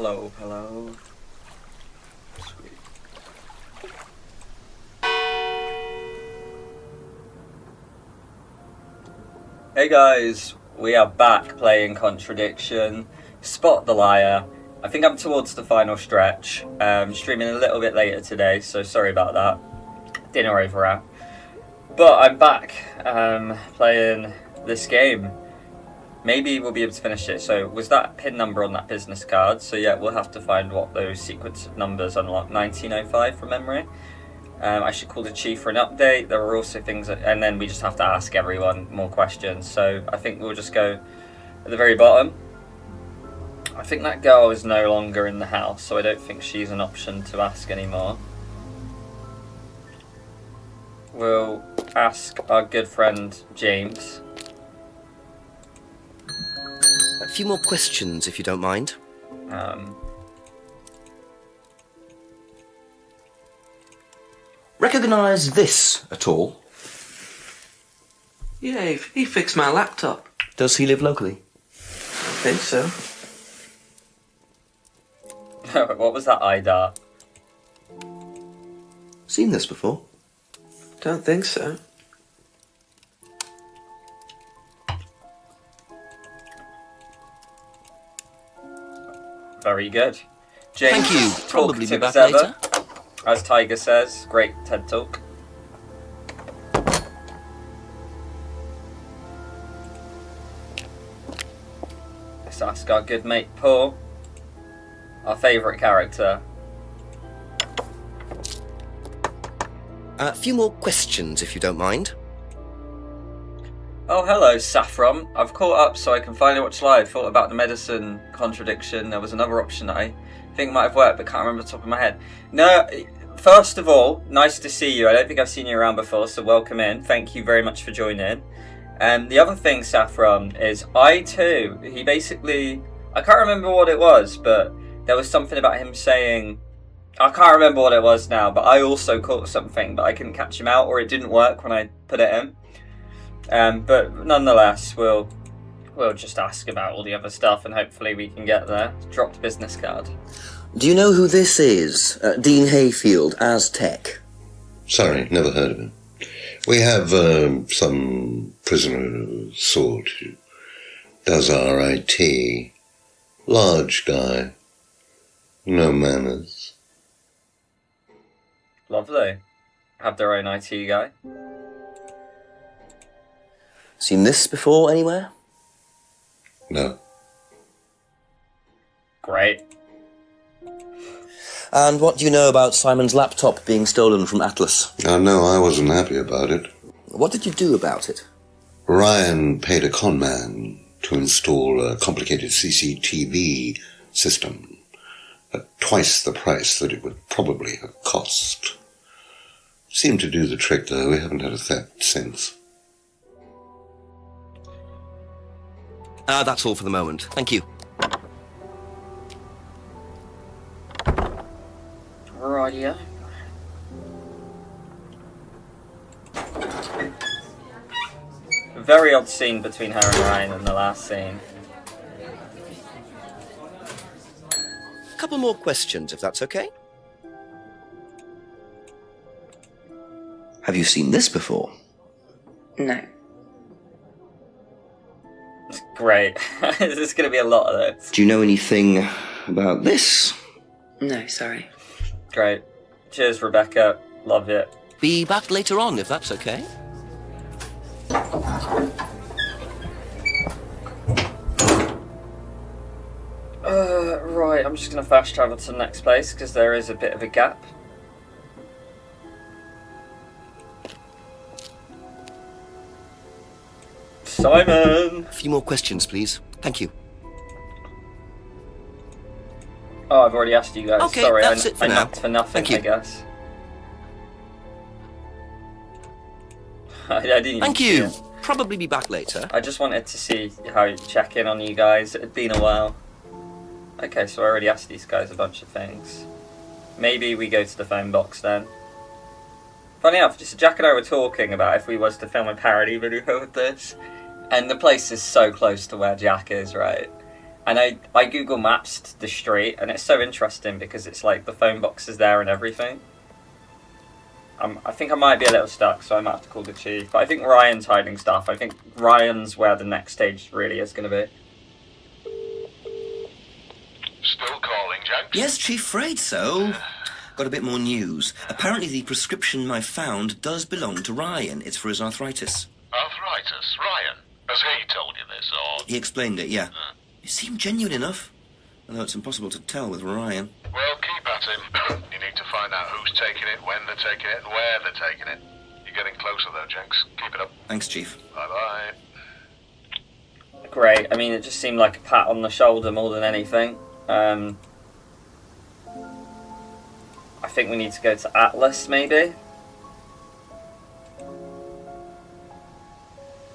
Hello, hello. Sweet. Hey guys, we are back playing Contradiction. Spot the liar. I think I'm towards the final stretch. Streaming a little bit later today, so sorry about that. Dinner over out. But I'm back playing this game. Maybe we'll be able to finish it. So was that PIN number on that business card? So yeah, we'll have to find what those sequence of numbers unlock. 1905 from memory. I should call the chief for an update. There are also things and then we just have to ask everyone more questions. So I think we'll just go at the very bottom. I think that girl is no longer in the house, so I don't think she's an option to ask anymore. We'll ask our good friend James. A few more questions, if you don't mind. Recognise this at all? Yeah, he fixed my laptop. Does he live locally? I think so. What was that eye dart? Seen this before? Don't think so. Very good. James, Thank you. Probably be back ever, later. as Tiger says. Great TED Talk. Let's ask our good mate Paul, our favourite character. A few more questions, if you don't mind. Oh, hello, Saffron. I've caught up so I can finally watch live. Thought about the medicine contradiction. There was another option that I think might have worked, but can't remember the top of my head. No, first of all, nice to see you. I don't think I've seen you around before, so welcome in. Thank you very much for joining. The other thing, Saffron, is I too, he basically, I can't remember what it was, but there was something about him saying, I can't remember what it was now, but I also caught something, but I couldn't catch him out, or it didn't work when I put it in. But nonetheless, we'll just ask about all the other stuff and hopefully we can get there. Dropped business card. Do you know who this is? Dean Hayfield, Aztec. Sorry, never heard of him. We have some prisoner sort who does our IT. Large guy. No manners. Lovely. Have their own IT guy. Seen this before anywhere? No. Great. And what do you know about Simon's laptop being stolen from Atlas? No, I wasn't happy about it. What did you do about it? Ryan paid a con man to install a complicated CCTV system at twice the price that it would probably have cost. Seemed to do the trick, though. We haven't had a theft since. That's all for the moment. Thank you. Rightio. Very odd scene between her and Ryan in the last scene. A couple more questions, if that's okay. Have you seen this before? No. Great. There's going to be a lot of this. Do you know anything about this? No, sorry. Great. Cheers, Rebecca. Love it. Be back later on, if that's okay. Right, I'm just going to fast travel to the next place because there is a bit of a gap. Simon! A few more questions, please. Thank you. Oh, I've already asked you guys. Okay, Sorry, that's it for I now. knocked for nothing, Thank you. I guess. I didn't even Thank see you. it. Probably be back later. I just wanted to see how check in on you guys. It had been a while. Okay, so I already asked these guys a bunch of things. Maybe we go to the phone box then. Funny enough, just Jack and I were talking about if we was to film a parody video with this, and the place is so close to where Jack is, right? And I Google Maps the street, and it's so interesting because it's like the phone box is there and everything. I think I might be a little stuck, so I might have to call the chief. But I think Ryan's hiding stuff. I think Ryan's where the next stage really is going to be. Still calling, Jenks? Yes, Chief, afraid so. Got a bit more news. Apparently the prescription I found does belong to Ryan. It's for his arthritis. Arthritis, Ryan. Has he told you this, or...? He explained it, yeah. It seemed genuine enough, although it's impossible to tell with Ryan. Well, keep at him. You need to find out who's taking it, when they're taking it, and where they're taking it. You're getting closer, though, Jenks. Keep it up. Thanks, Chief. Bye-bye. Great. I mean, it just seemed like a pat on the shoulder more than anything. I think we need to go to Atlas, maybe.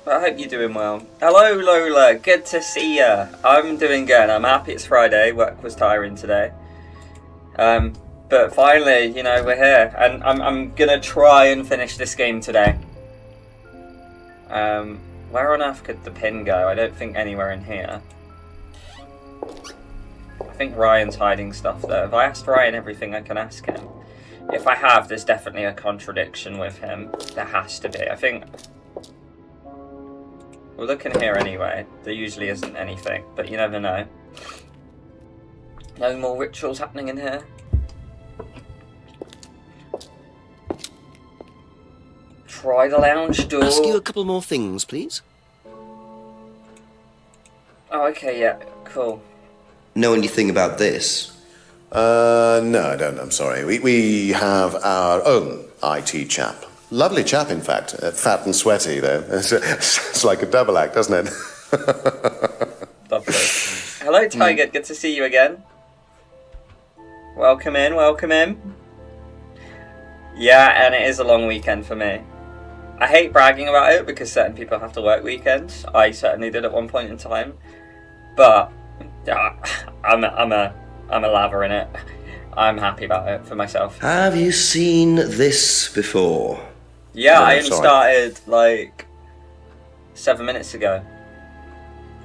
But I hope you're doing well. Hello, Lola. Good to see ya. I'm doing good. I'm happy it's Friday. Work was tiring today. But finally, you know, we're here. And I'm going to try and finish this game today. Where on earth could the pin go? I don't think anywhere in here. I think Ryan's hiding stuff, though. Have I asked Ryan everything I can ask him? If I have, there's definitely a contradiction with him. There has to be. I think... We'll look in here anyway. There usually isn't anything, but you never know. No more rituals happening in here. Try the lounge door. Ask you a couple more things, please. Oh, okay, yeah, cool. Know anything about this? No, I don't. I'm sorry. We have our own IT chap. Lovely chap, in fact. Fat and sweaty, though. It's like a double act, doesn't it? Lovely. Hello, Tiger. Good to see you again. Welcome in, welcome in. Yeah, and it is a long weekend for me. I hate bragging about it because certain people have to work weekends. I certainly did at one point in time. But I'm a laver in it. I'm happy about it for myself. Have you seen this before? Yeah, No, I only sorry. started like 7 minutes ago.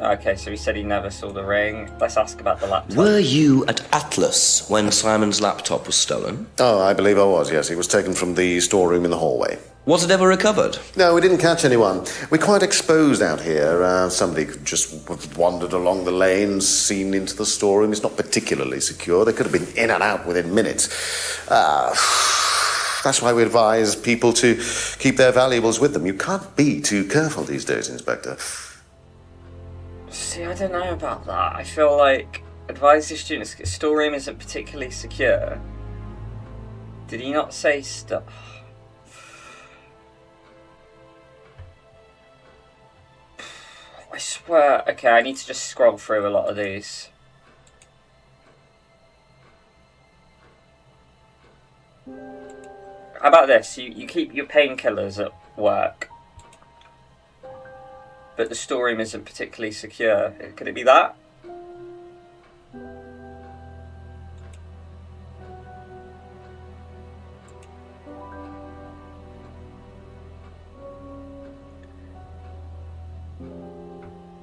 Okay, so he said he never saw the ring. Let's ask about the laptop. Were you at Atlas when Simon's laptop was stolen? Oh, I believe I was, yes. It was taken from the storeroom in the hallway. Was it ever recovered? No, we didn't catch anyone. We're quite exposed out here. Somebody could just have wandered along the lane, seen into the storeroom. It's not particularly secure. They could have been in and out within minutes. That's why we advise people to keep their valuables with them. You can't be too careful these days, Inspector. See, I don't know about that. I feel like advise your students storeroom isn't particularly secure. Did he not say stuff? I swear. Okay, I need to just scroll through a lot of these. How about this? You keep your painkillers at work, but the storeroom isn't particularly secure. Could it be that?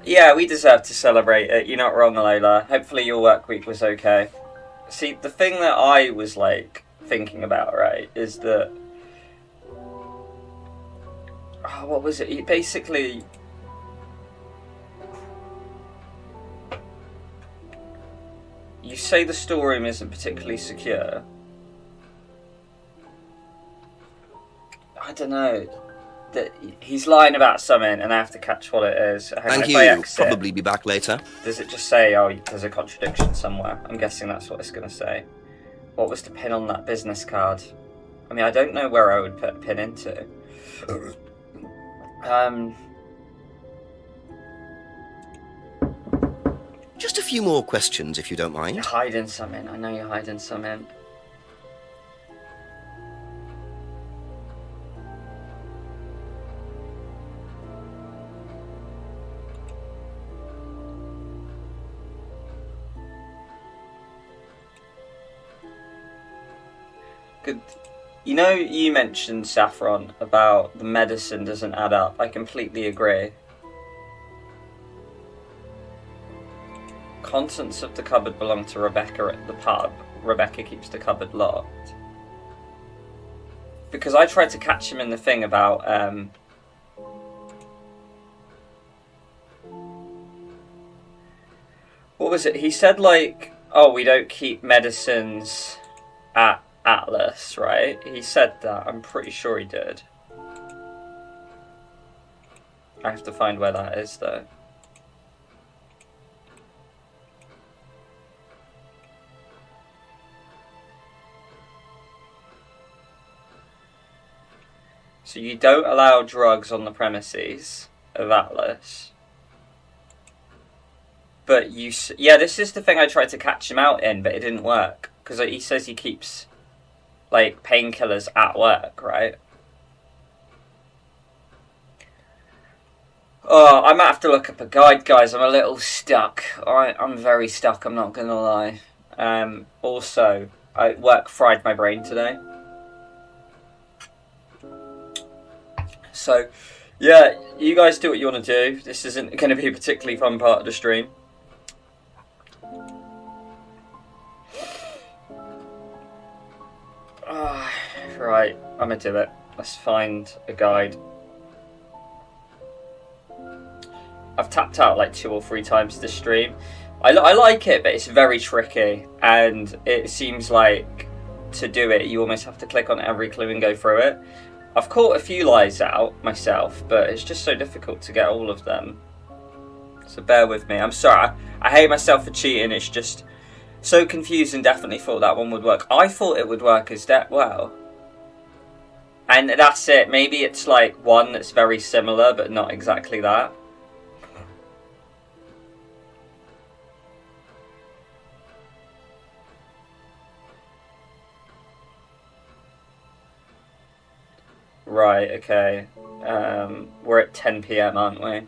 Yeah, we deserve to celebrate it. You're not wrong, Lola. Hopefully your work week was okay. See, the thing that I was, like, thinking about, right, is that... Oh, what was it? You basically... You say the storeroom isn't particularly secure. I don't know. That he's lying about something, and I have to catch what it is. Thank If you. I You'll exit, probably be back later. does it just say, oh, there's a contradiction somewhere? I'm guessing that's what it's going to say. What was the pin on that business card? I mean, I don't know where I would put a pin into. Just a few more questions, if you don't You're mind. hiding something. I know you're hiding something. Good. You know, you mentioned, Saffron, about the medicine doesn't add up. I completely agree. Contents of the cupboard belong to Rebecca at the pub. Rebecca keeps the cupboard locked. Because I tried to catch him in the thing about what was it? He said like, oh, we don't keep medicines at Atlas, right? He said that. I'm pretty sure he did. I have to find where that is though. So you don't allow drugs on the premises of Atlas. But you... Yeah, this is the thing I tried to catch him out in, but it didn't work. Because he says he keeps, like, painkillers at work, right? Oh, I might have to look up a guide, guys. I'm a little stuck. I'm very stuck, I'm not going to lie. Also, work fried my brain today. So, yeah, you guys do what you want to do. This isn't going to be a particularly fun part of the stream. Right, I'm going to do it. Let's find a guide. I've tapped out like 2 or 3 times this stream. I like it, but it's very tricky. And it seems like to do it, you almost have to click on every clue and go through it. I've caught a few lies out myself, but it's just so difficult to get all of them. So bear with me. I'm sorry. I hate myself for cheating. It's just so confusing. Definitely thought that one would work. I thought it would work as that well. And that's it. Maybe it's like one that's very similar, but not exactly that. Right, okay. We're at 10 PM, aren't we?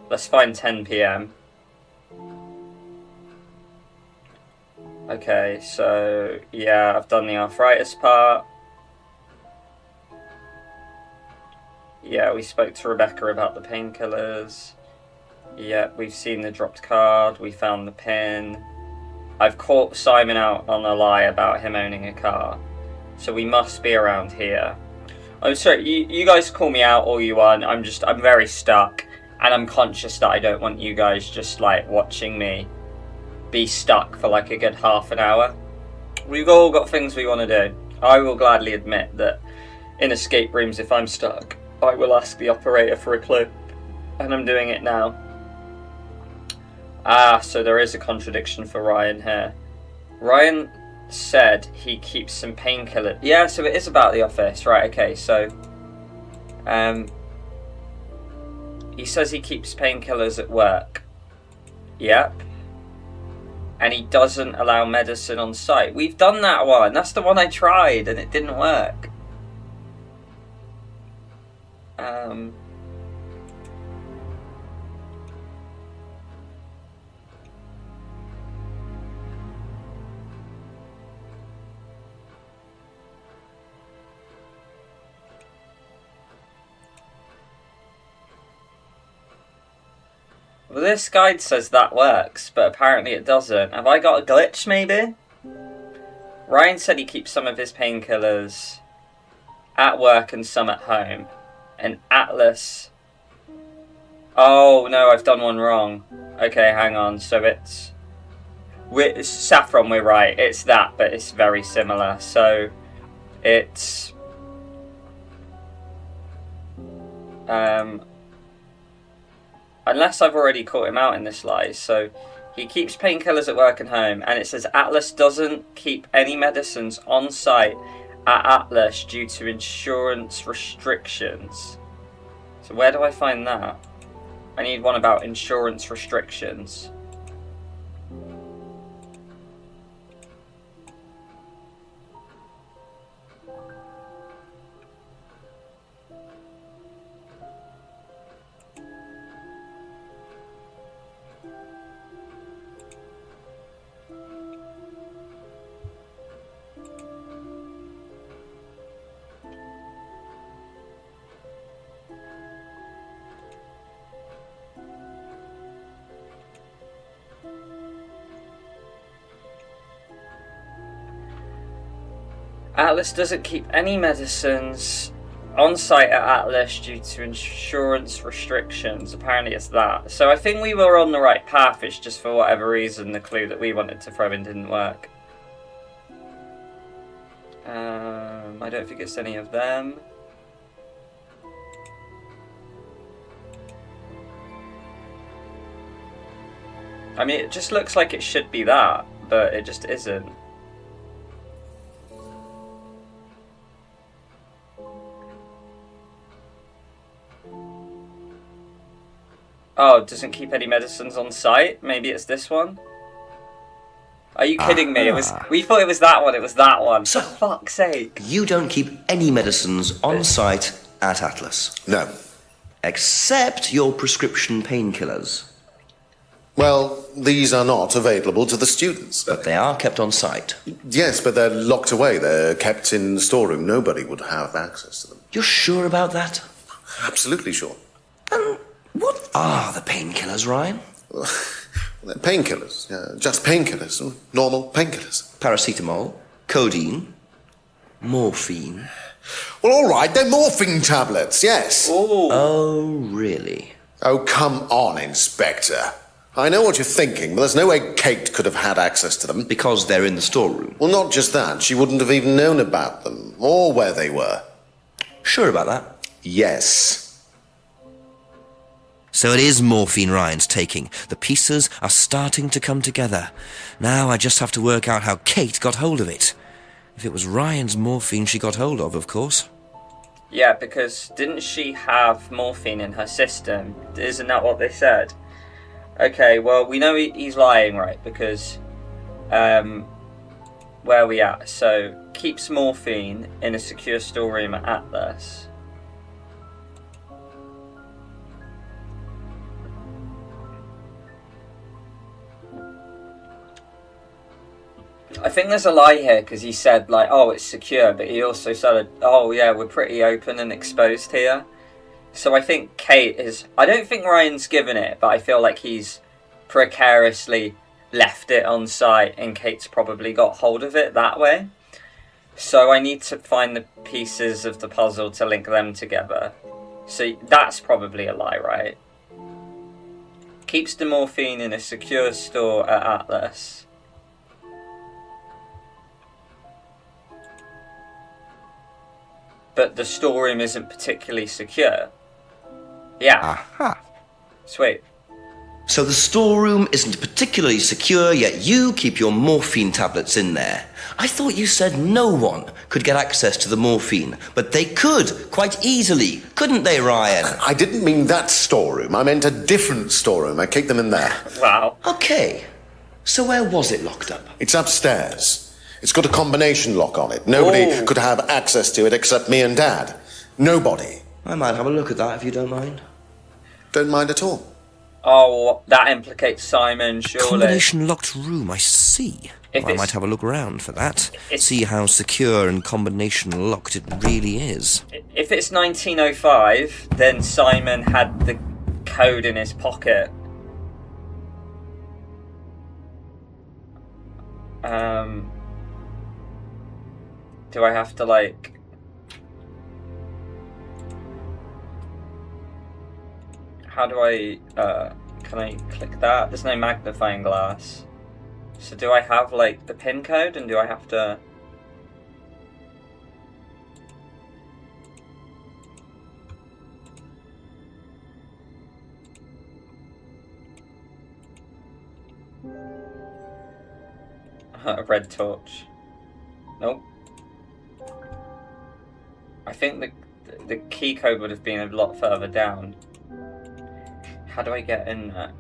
Let's find 10 PM. Okay, so yeah, I've done the arthritis part. Yeah, we spoke to Rebecca about the painkillers. Yeah, we've seen the dropped card. We found the pin. I've caught Simon out on a lie about him owning a car. So we must be around here. I'm sorry, you guys call me out all you want. I'm very stuck. And I'm conscious that I don't want you guys just like watching me be stuck for like a good half an hour. We've all got things we want to do. I will gladly admit that in escape rooms, if I'm stuck, I will ask the operator for a clue. And I'm doing it now. Ah, so there is a contradiction for Ryan here. Ryan said he keeps some painkillers. Yeah, so it is about the office, right? Okay, so he says he keeps painkillers at work. Yep. And he doesn't allow medicine on site. We've done that one. That's the one I tried and it didn't work. Well, this guide says that works, but apparently it doesn't. Have I got a glitch, maybe? Ryan said he keeps some of his painkillers at work and some at home. And Atlas... Oh, no, I've done one wrong. Okay, hang on. So it's Saffron, we're right. It's that, but it's very similar. So it's... Unless I've already caught him out in this lie. So he keeps painkillers at work and home. And it says Atlas doesn't keep any medicines on site at Atlas due to insurance restrictions. So where do I find that? I need one about insurance restrictions. Atlas doesn't keep any medicines on site at Atlas due to insurance restrictions. Apparently it's that. So I think we were on the right path. It's just for whatever reason the clue that we wanted to throw in didn't work. I don't think it's any of them. I mean, it just looks like it should be that, but it just isn't. Oh, it doesn't keep any medicines on site? Maybe it's this one? Are you kidding me? We thought it was that one, it was that one. So, For fuck's sake. You don't keep any medicines on site at Atlas. No. Except your prescription painkillers. Well, these are not available to the students. But they are kept on site. Yes, but they're locked away. They're kept in the storeroom. Nobody would have access to them. You're sure about that? Absolutely sure. What are the painkillers, Ryan? They're painkillers. Just painkillers. Normal painkillers. Paracetamol, codeine, morphine. Well, all right, they're morphine tablets, yes. Ooh. Oh, really? Oh, come on, Inspector. I know what you're thinking, but there's no way Kate could have had access to them. Because they're in the storeroom. Well, not just that. She wouldn't have even known about them, or where they were. Sure about that? Yes. So it is morphine Ryan's taking. The pieces are starting to come together. Now I just have to work out how Kate got hold of it. If it was Ryan's morphine she got hold of course. Yeah, because didn't she have morphine in her system? Isn't that what they said? Okay, well, we know he's lying, right? Because, where are we at? So, keeps morphine in a secure storeroom at Atlas. I think there's a lie here, because he said, like, oh, it's secure, but he also said, oh, yeah, we're pretty open and exposed here. So I think Kate is... I don't think Ryan's given it, but I feel like he's precariously left it on site and Kate's probably got hold of it that way. So I need to find the pieces of the puzzle to link them together. So that's probably a lie, right? Keeps the morphine in a secure store at Atlas. But the storeroom isn't particularly secure. Yeah. Aha. Sweet. So the storeroom isn't particularly secure, yet you keep your morphine tablets in there. I thought you said no one could get access to the morphine, but they could, quite easily, couldn't they, Ryan? I didn't mean that storeroom. I meant a different storeroom. I keep them in there. Wow. Okay. So where was it locked up? It's upstairs. It's got a combination lock on it. Nobody could have access to it except me and Dad. Nobody. I might have a look at that if you don't mind. Don't mind at all. Oh, that implicates Simon, surely. Combination locked room, I see. If Well, I it's- might have a look around for that. It's- See how secure and combination locked it really is. If it's 1905, then Simon had the code in his pocket. Do I have to, like... How do I, can I click that? There's no magnifying glass. So do I have, like, the pin code, and do I have to... A red torch. Nope. I think the key code would have been a lot further down. How do I get in there?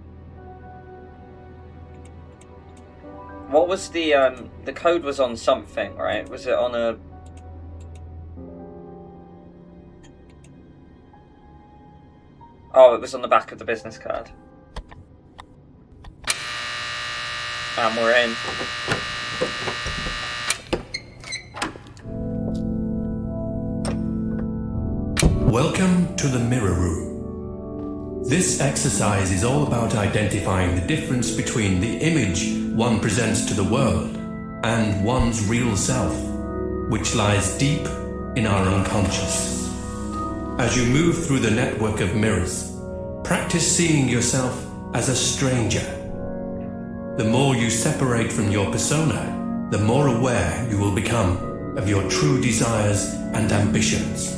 What was the code was on something, right? Was it on a... Oh, it was on the back of the business card. And we're in. Welcome to the Mirror Room. This exercise is all about identifying the difference between the image one presents to the world and one's real self. which lies deep in our unconscious. As you move through the network of mirrors, practice seeing yourself as a stranger. The more you separate from your persona, the more aware you will become of your true desires and ambitions.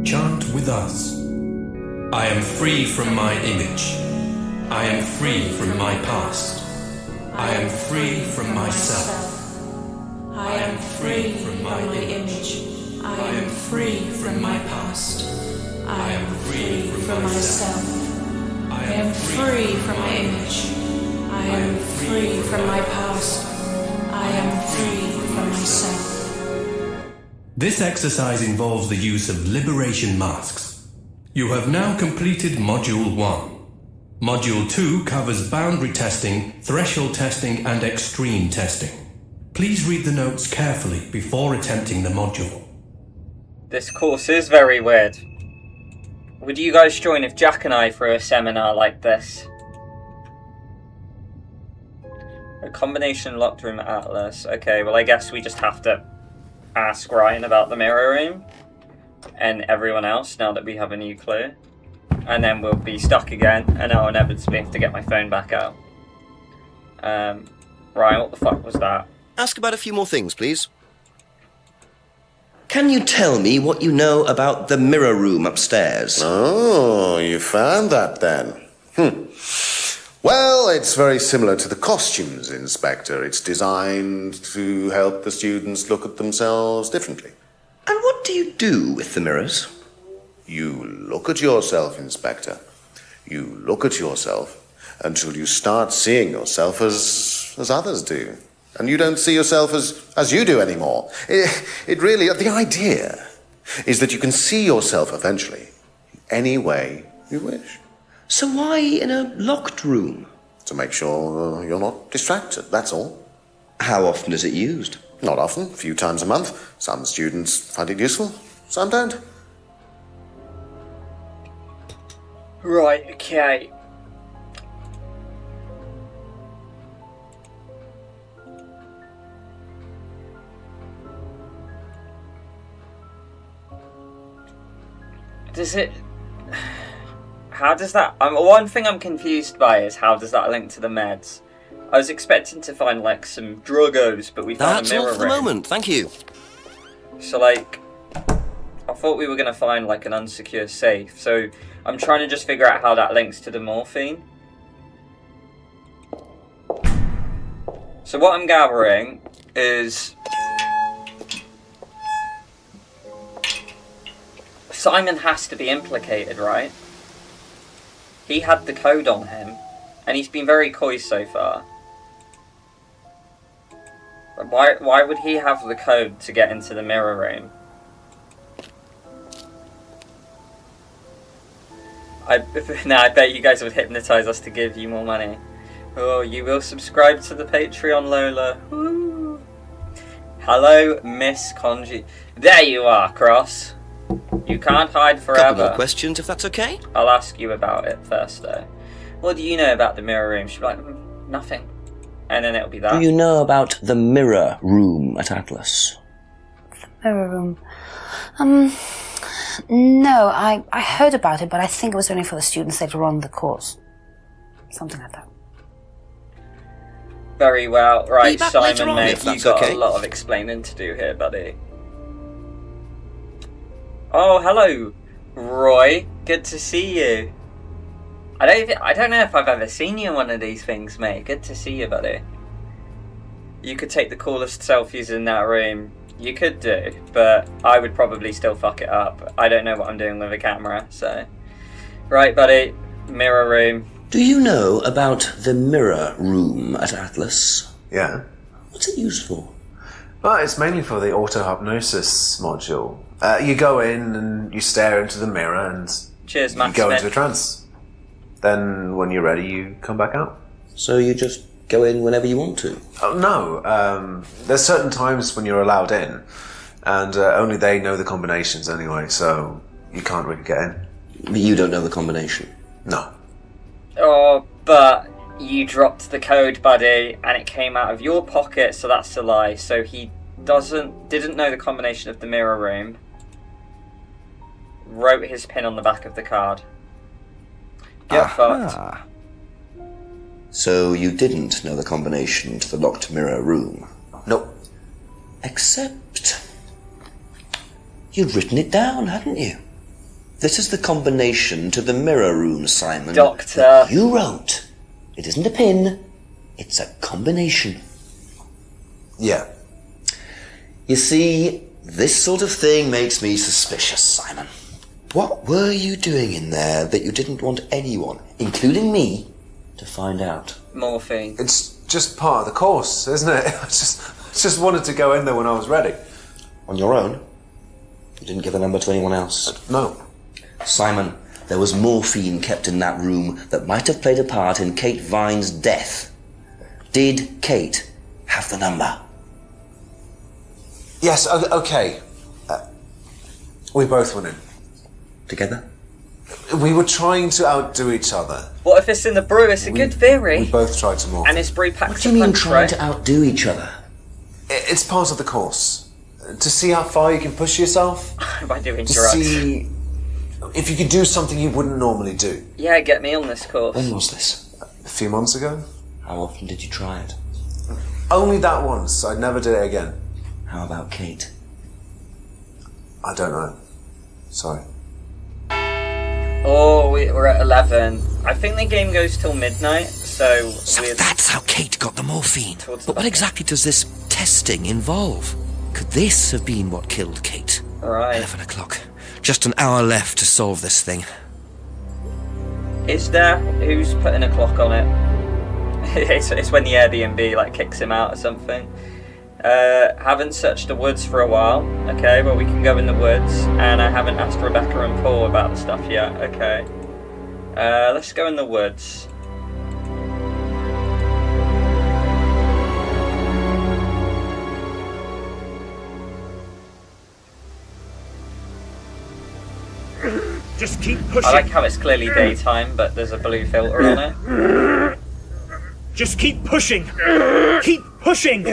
Chant with us. I am free from my image. I am free from my past. I am free from myself. I am free from my image. I am free from my past. I am free from myself. I am free from my image. I am free from my past. I am free from myself. This exercise involves the use of liberation masks. You have now completed Module 1. Module 2 covers boundary testing, threshold testing, and extreme testing. Please read the notes carefully before attempting the module. This course is very weird. Would you guys join if Jack and I threw a seminar like this? A combination locked room atlas. Okay, well I guess we just have to ask Ryan about the mirror room and everyone else now that we have a new clue. And then we'll be stuck again and I'll inevitably have to get my phone back out. Ryan, what the fuck was that? Ask about a few more things, please. Can you tell me what you know about the mirror room upstairs? Oh, you found that then. Well, it's very similar to the costumes, Inspector. It's designed to help the students look at themselves differently. And what do you do with the mirrors? You look at yourself, Inspector. You look at yourself until you start seeing yourself as others do. And you don't see yourself as you do anymore. It really, the idea is that you can see yourself eventually any way you wish. So why in a locked room? To make sure you're not distracted, that's all. How often is it used? Not often, a few times a month. Some students find it useful, some don't. Right, okay. Does it... How does that... one thing I'm confused by is how does that link to the meds? I was expecting to find, like, some druggos, but we found That's a mirror all for the ring. moment, thank you. So, like, I thought we were going to find, like, an unsecure safe. So, I'm trying to just figure out how that links to the morphine. So, what I'm gathering is... Simon has to be implicated, right? He had the code on him, and he's been very coy so far. But why would he have the code to get into the mirror room? I bet you guys would hypnotise us to give you more money. Oh, you will subscribe to the Patreon, Lola. Woo. Hello, Miss Conji. There you are, Cross. You can't hide forever. Couple more questions, if that's okay? I'll ask you about it first, though. What do you know about the mirror room? She'll be like, nothing. And then it'll be that. Do you know about the mirror room at Atlas? Mirror room. No, I heard about it, but I think it was only for the students later on in the course. Something like that. Very well. Right, Simon, on, mate, you've got okay. a lot of explaining to do here, buddy. Oh, hello, Roy. Good to see you. I don't know if I've ever seen you in one of these things, mate. Good to see you, buddy. You could take the coolest selfies in that room. You could do, but I would probably still fuck it up. I don't know what I'm doing with a camera, so... Right, buddy. Mirror room. Do you know about the mirror room at Atlas? Yeah. What's it used for? Well, it's mainly for the auto-hypnosis module. You go in and you stare into the mirror and Cheers, you Matt go Smith. into a trance. Then, when you're ready, you come back out. So you just go in whenever you want to? Oh, no. There's certain times when you're allowed in, and only they know the combinations anyway, so you can't really get in. But you don't know the combination? No. Oh, but you dropped the code, buddy, and it came out of your pocket, so that's a lie. So he didn't know the combination of the mirror room. Wrote his pin on the back of the card. Get fucked. So you didn't know the combination to the locked mirror room? Nope. Except you'd written it down, hadn't you? This is the combination to the mirror room, Simon. Doctor. That you wrote. It isn't a pin. It's a combination. Yeah. You see, this sort of thing makes me suspicious, Simon. What were you doing in there that you didn't want anyone, including me, to find out? Morphine. It's just part of the course, isn't it? I just wanted to go in there when I was ready. On your own? You didn't give the number to anyone else? No. Simon, there was morphine kept in that room that might have played a part in Kate Vine's death. Did Kate have the number? Yes, okay. We both went in. Together? We were trying to outdo each other. What if it's in the brew? It's a good theory. We both tried to morph. And it's brew packs. What do you mean trying to outdo each other? It's part of the course. To see how far you can push yourself. By doing to drugs. see if you could do something you wouldn't normally do. Yeah, get me on this course. When was this? A few months ago. How often did you try it? Only that once. I never did it again. How about Kate? I don't know. Sorry. Oh, we're at 11. I think the game goes till midnight, so that's how Kate got the morphine. Towards But what exactly does this testing involve? Could this have been what killed Kate? Alright. 11 o'clock. Just an hour left to solve this thing. Is there? Who's putting a clock on it? it's when the Airbnb like kicks him out or something. Haven't searched the woods for a while. Okay, well we can go in the woods, and I haven't asked Rebecca and Paul about the stuff yet. Okay, let's go in the woods. Just keep pushing. I like how it's clearly daytime, but there's a blue filter on it. Just keep pushing. Keep pushing.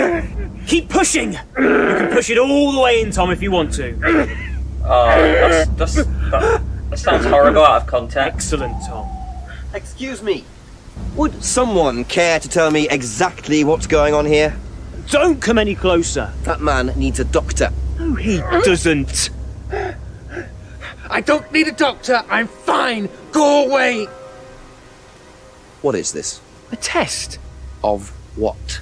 Keep pushing. You can push it all the way in, Tom, if you want to. Oh, that sounds horrible out of context. Excellent, Tom. Excuse me. Would someone care to tell me exactly what's going on here? Don't come any closer. That man needs a doctor. No, he doesn't. I don't need a doctor. I'm fine. Go away. What is this? A test. Of what?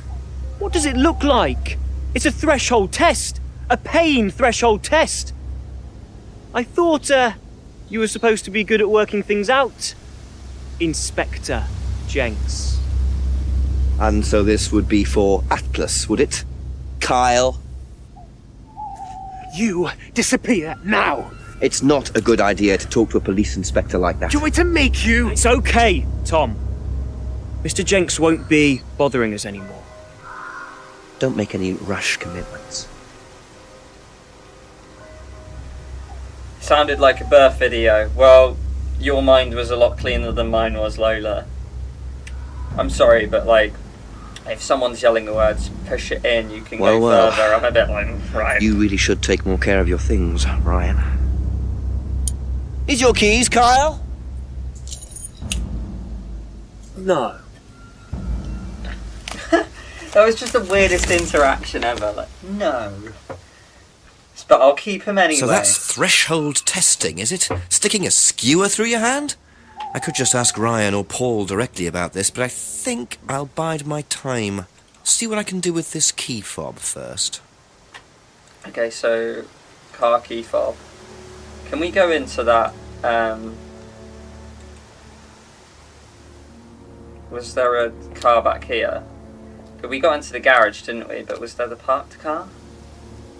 What does it look like? It's a threshold test. A pain threshold test. I thought, you were supposed to be good at working things out, Inspector Jenks. And so this would be for Atlas, would it? Kyle? You disappear now. It's not a good idea to talk to a police inspector like that. Do you want me to make you? It's okay, Tom. Mr. Jenks won't be bothering us anymore. Don't make any rash commitments. Sounded like a birth video. Well, your mind was a lot cleaner than mine was, Lola. I'm sorry, but like, if someone's yelling the words, push it in, you can go further. I'm a bit like, right. You really should take more care of your things, Ryan. Is your keys, Kyle? No. That was just the weirdest interaction ever. Like, no. But I'll keep him anyway. So that's threshold testing, is it? Sticking a skewer through your hand? I could just ask Ryan or Paul directly about this, but I think I'll bide my time. See what I can do with this key fob first. Okay, so car key fob. Can we go into that? Was there a car back here? We got into the garage, didn't we? But was there the parked car?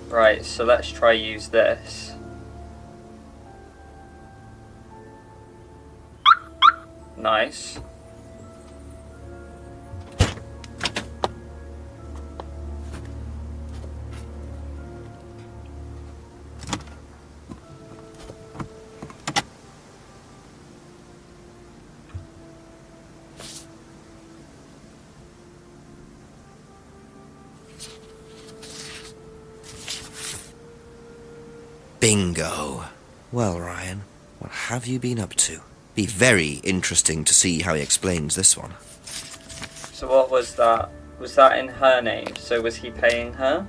Right, so let's try use this. Nice. Bingo. Well, Ryan, what have you been up to? Be very interesting to see how he explains this one. So what was that? Was that in her name? So was he paying her?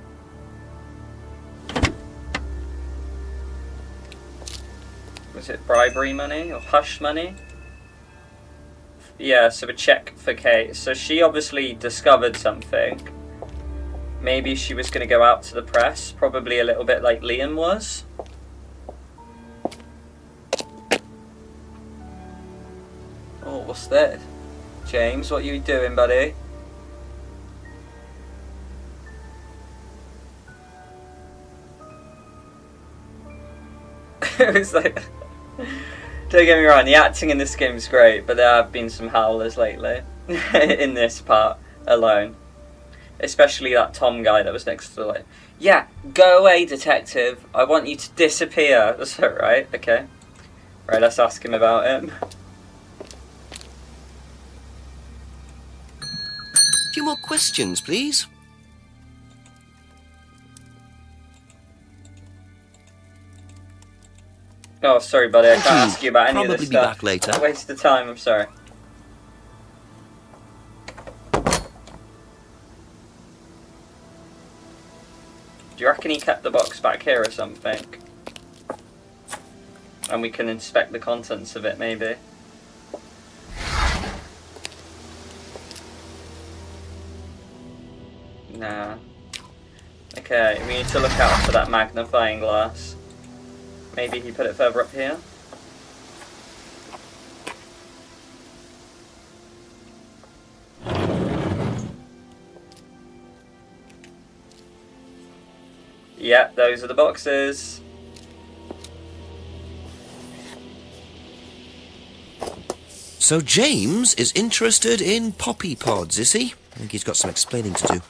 Was it bribery money or hush money? Yeah, so a check for Kate. So she obviously discovered something. Maybe she was going to go out to the press, probably a little bit like Liam was. Oh, what's this? James, what are you doing, buddy? It was like... Don't get me wrong, the acting in this game is great, but there have been some howlers lately. In this part alone. Especially that Tom guy that was next to the light. Yeah, go away, detective. I want you to disappear. That's right, okay. Right, let's ask him about it. A few more questions, please. Oh, sorry, buddy. I can't Thank you. ask you about any of Probably this be stuff. back later. Waste of time. I'm sorry. Do you reckon he kept the box back here or something? And we can inspect the contents of it, maybe. Nah. Okay, we need to look out for that magnifying glass. Maybe he put it further up here? Yeah, those are the boxes. So James is interested in poppy pods, is he? I think he's got some explaining to do.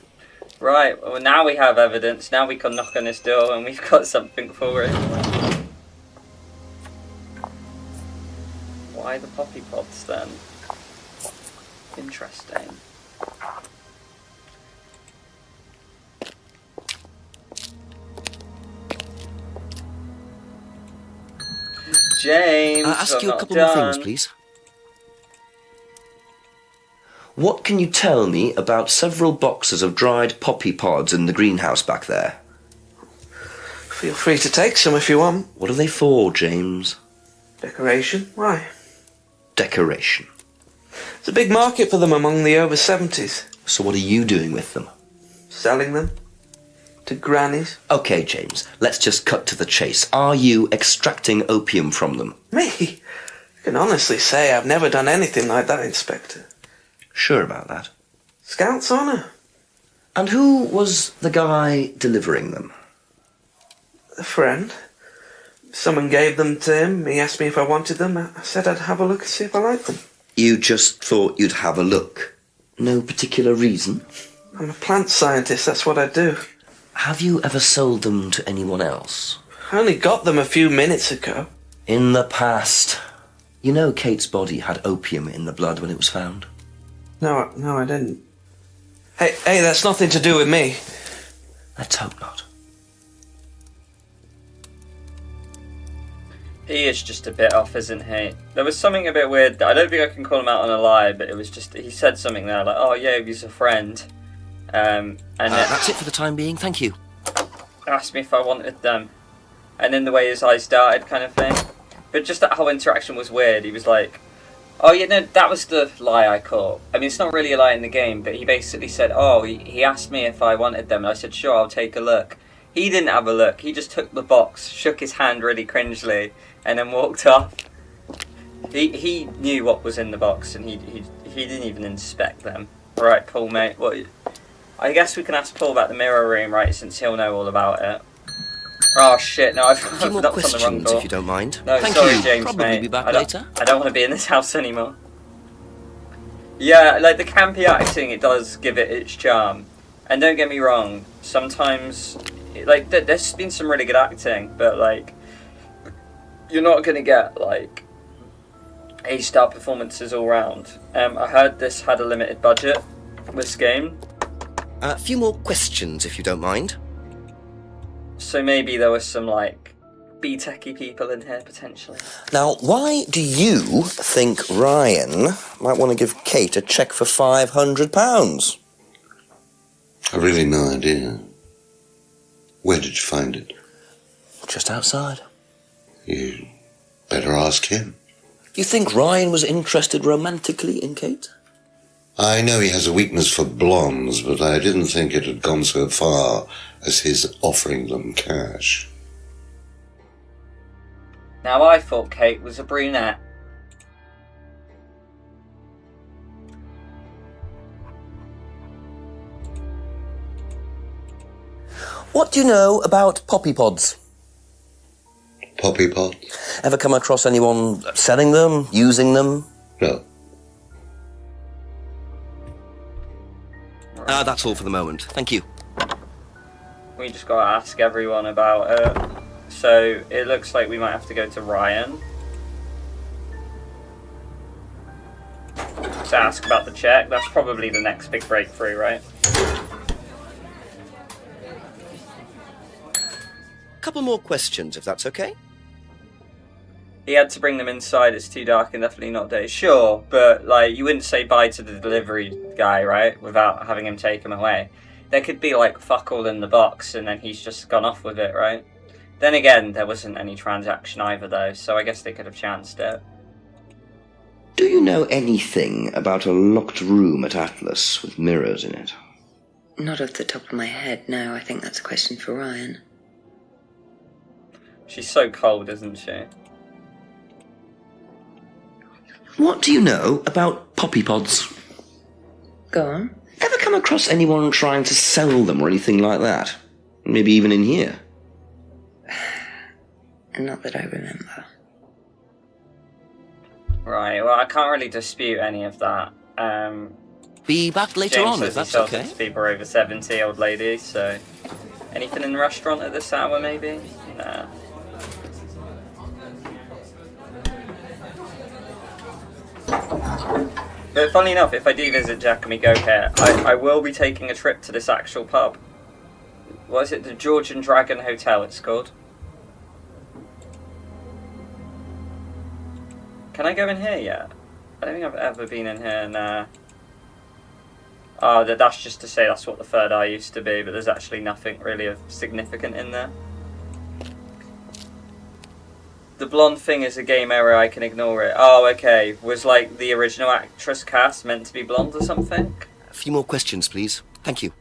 Right, well now we have evidence. Now we can knock on his door and we've got something for it. Why the poppy pods then? Interesting. James, Ask I'm you a not couple more things, done. please. What can you tell me about several boxes of dried poppy pods in the greenhouse back there? Feel free to take some if you want. What are they for, James? Decoration? Why? Decoration. There's a big market for them among the over 70s. So what are you doing with them? Selling them. To grannies. Okay, James, let's just cut to the chase. Are you extracting opium from them? Me? I can honestly say I've never done anything like that, Inspector. Sure about that. Scout's honour. And who was the guy delivering them? A friend. Someone gave them to him. He asked me if I wanted them. I said I'd have a look and see if I liked them. You just thought you'd have a look? No particular reason? I'm a plant scientist, that's what I do. Have you ever sold them to anyone else? I only got them a few minutes ago. In the past. You know Kate's body had opium in the blood when it was found? No, I didn't. Hey, that's nothing to do with me. Let's hope not. He is just a bit off, isn't he? There was something a bit weird. I don't think I can call him out on a lie, but it was just, he said something there like, oh yeah, he's a friend. And then That's it for the time being, thank you. asked me if I wanted them. And then the way his eyes darted kind of thing. But just that whole interaction was weird. He was like, oh yeah, no, that was the lie I caught. I mean, it's not really a lie in the game, but he basically said, oh, he asked me if I wanted them. And I said, sure, I'll take a look. He didn't have a look. He just took the box, shook his hand really cringely, and then walked off. He knew what was in the box, and he didn't even inspect them. All right, Paul, mate. What? I guess we can ask Paul about the mirror room, right? Since he'll know all about it. Oh shit! No, I've A few more knocked on the wrong questions, door. if you don't mind. No, Thank sorry, you. James, Probably mate. be back I don't want to be in this house anymore. Yeah, like the campy acting, it does give it its charm. And don't get me wrong, sometimes, like, there's been some really good acting, but like, you're not gonna get like A-star performances all round. I heard this had a limited budget. This game. A few more questions, if you don't mind. So maybe there was some, like, be techie people in here, potentially. Now, why do you think Ryan might want to give Kate a cheque for £500? I've really no idea. Where did you find it? Just outside. You better ask him. You think Ryan was interested romantically in Kate? I know he has a weakness for blondes, but I didn't think it had gone so far as his offering them cash. Now, I thought Kate was a brunette. What do you know about poppy pods? Poppy pod? Ever come across anyone selling them, using them? No. That's all for the moment. Thank you. We just gotta ask everyone about it. So, it looks like we might have to go to Ryan to ask about the check. That's probably the next big breakthrough, right? Couple more questions, if that's okay. He had to bring them inside, it's too dark and definitely not day. Sure, but like you wouldn't say bye to the delivery guy, right? Without having him take them away. There could be like fuck all in the box and then he's just gone off with it, right? Then again, there wasn't any transaction either though, so I guess they could have chanced it. Do you know anything about a locked room at Atlas with mirrors in it? Not off the top of my head, no. I think that's a question for Ryan. She's so cold, isn't she? What do you know about poppy pods? Go on. Ever come across anyone trying to sell them or anything like that? Maybe even in here? Not that I remember. Right, well I can't really dispute any of that. Be back later James on, says if that's he sells okay. it to people over 70, old lady, so... Anything in the restaurant at this hour, maybe? Nah. But funny enough, if I do visit Jack and we go here, I will be taking a trip to this actual pub. What is it? The Georgian Dragon Hotel, it's called. Can I go in here yet? I don't think I've ever been in here, nah. Oh, that's just to say that's what the third eye used to be, but there's actually nothing really of significant in there. The blonde thing is a game error, I can ignore it. Oh, okay. Was like the original actress cast meant to be blonde or something? A few more questions, please. Thank you.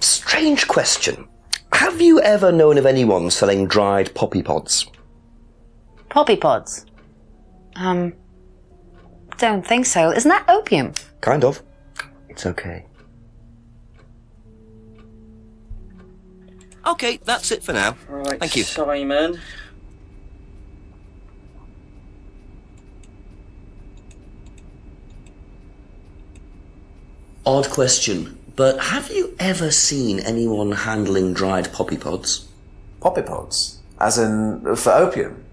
Strange question. Have you ever known of anyone selling dried poppy pods? Poppy pods? Don't think so. Isn't that opium? Kind of. It's okay. Okay, that's it for now. Right, Thank you. Simon. Odd question, but have you ever seen anyone handling dried poppy pods? Poppy pods? As in, for opium?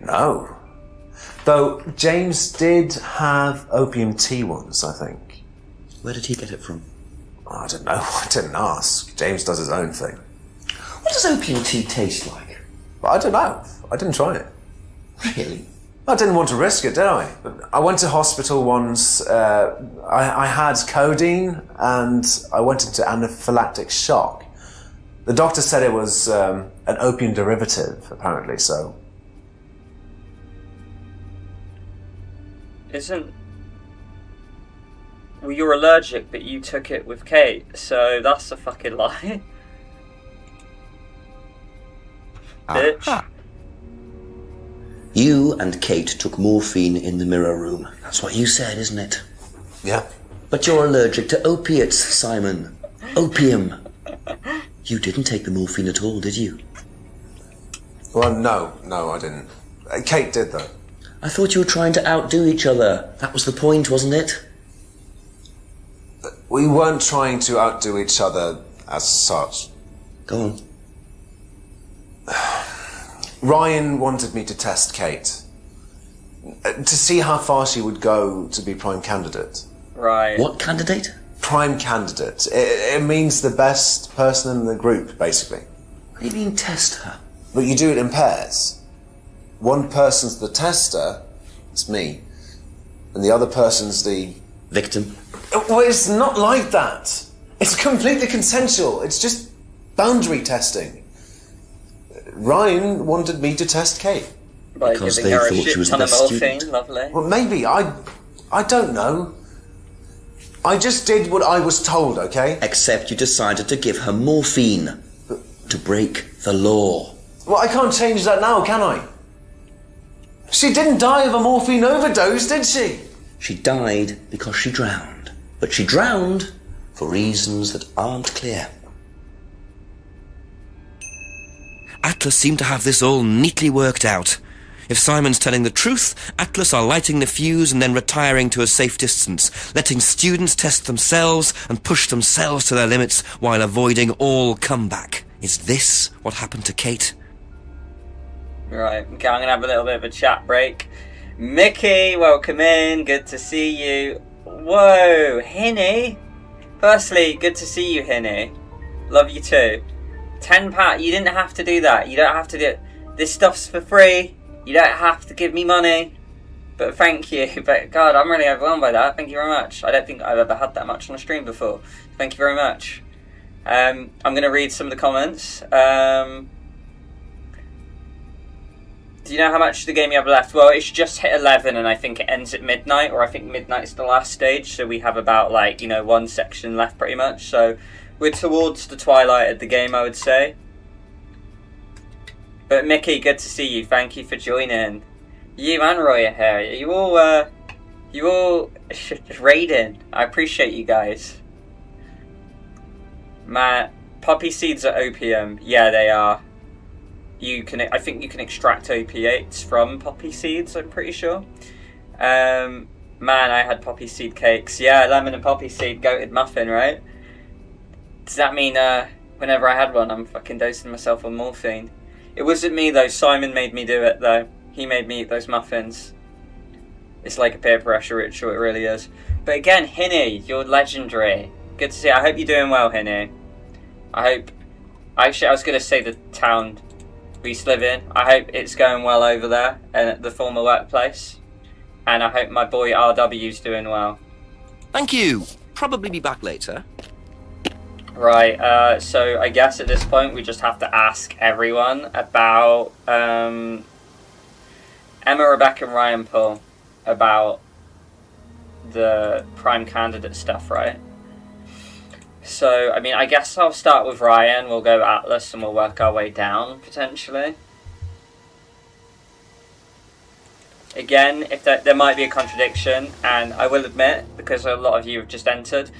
No. Though James did have opium tea once, I think. Where did he get it from? I don't know. I didn't ask. James does his own thing. What does opium tea taste like? I don't know. I didn't try it. Really? I didn't want to risk it, did I? But I went to hospital once. I had codeine and I went into anaphylactic shock. The doctor said it was an opium derivative, apparently, so... Well, you're allergic, but you took it with Kate, so that's a fucking lie. Bitch. You and Kate took morphine in the mirror room. That's what you said, isn't it? Yeah. But you're allergic to opiates, Simon. Opium. You didn't take the morphine at all, did you? Well, no, I didn't. Kate did, though. I thought you were trying to outdo each other. That was the point, wasn't it? We weren't trying to outdo each other as such. Go on. Ryan wanted me to test Kate. To see how far she would go to be prime candidate. Right. What candidate? prime candidate. It means the best person in the group, basically. What do you mean, test her? But you do it in pairs. One person's the tester, it's me, and the other person's the... victim? Well, it's not like that. It's completely consensual. It's just boundary testing. Ryan wanted me to test Kate. By Because giving they her a thought she shit was ton the of best morphine, student. lovely. Well, maybe. I don't know. I just did what I was told, okay? Except you decided to give her morphine. To break the law. Well, I can't change that now, can I? She didn't die of a morphine overdose, did she? She died because she drowned. But she drowned for reasons that aren't clear. Atlas seemed to have this all neatly worked out. If Simon's telling the truth, Atlas are lighting the fuse and then retiring to a safe distance, letting students test themselves and push themselves to their limits while avoiding all comeback. Is this what happened to Kate? Right, okay, I'm going to have a little bit of a chat break. Mickey, welcome in. Good to see you. Whoa, Hinny. Firstly, good to see you, Hinny. Love you too. £10, you didn't have to do that. You don't have to do it. This stuff's for free. You don't have to give me money. But thank you. But God, I'm really overwhelmed by that. Thank you very much. I don't think I've ever had that much on a stream before. Thank you very much. I'm going to read some of the comments. Do you know how much of the game you have left? Well, it's just hit 11 and I think it ends at midnight, or I think midnight's the last stage, so we have about, like, you know, one section left pretty much. So we're towards the twilight of the game, I would say. But Mickey, good to see you. Thank you for joining. You and Roy are here. You all raiding. I appreciate you guys. Matt, poppy seeds are opium. Yeah, they are. I think you can extract opiates from poppy seeds, I'm pretty sure. Man, I had poppy seed cakes. Yeah, lemon and poppy seed, goated muffin, right? Does that mean whenever I had one, I'm fucking dosing myself on morphine? It wasn't me though, Simon made me do it though. He made me eat those muffins. It's like a peer pressure ritual, it really is. But again, Hinny, you're legendary. Good to see you. I hope you're doing well, Hinny. Actually, I was going to say the town we used to live in. I hope it's going well over there and at the former workplace. And I hope my boy RW's doing well. Thank you. Probably be back later. Right, so I guess at this point we just have to ask everyone about Emma, Rebecca and Ryan Paul about the prime candidate stuff, right? So, I mean, I guess I'll start with Ryan, we'll go Atlas and we'll work our way down, potentially. Again, if there might be a contradiction, and I will admit, because a lot of you have just entered,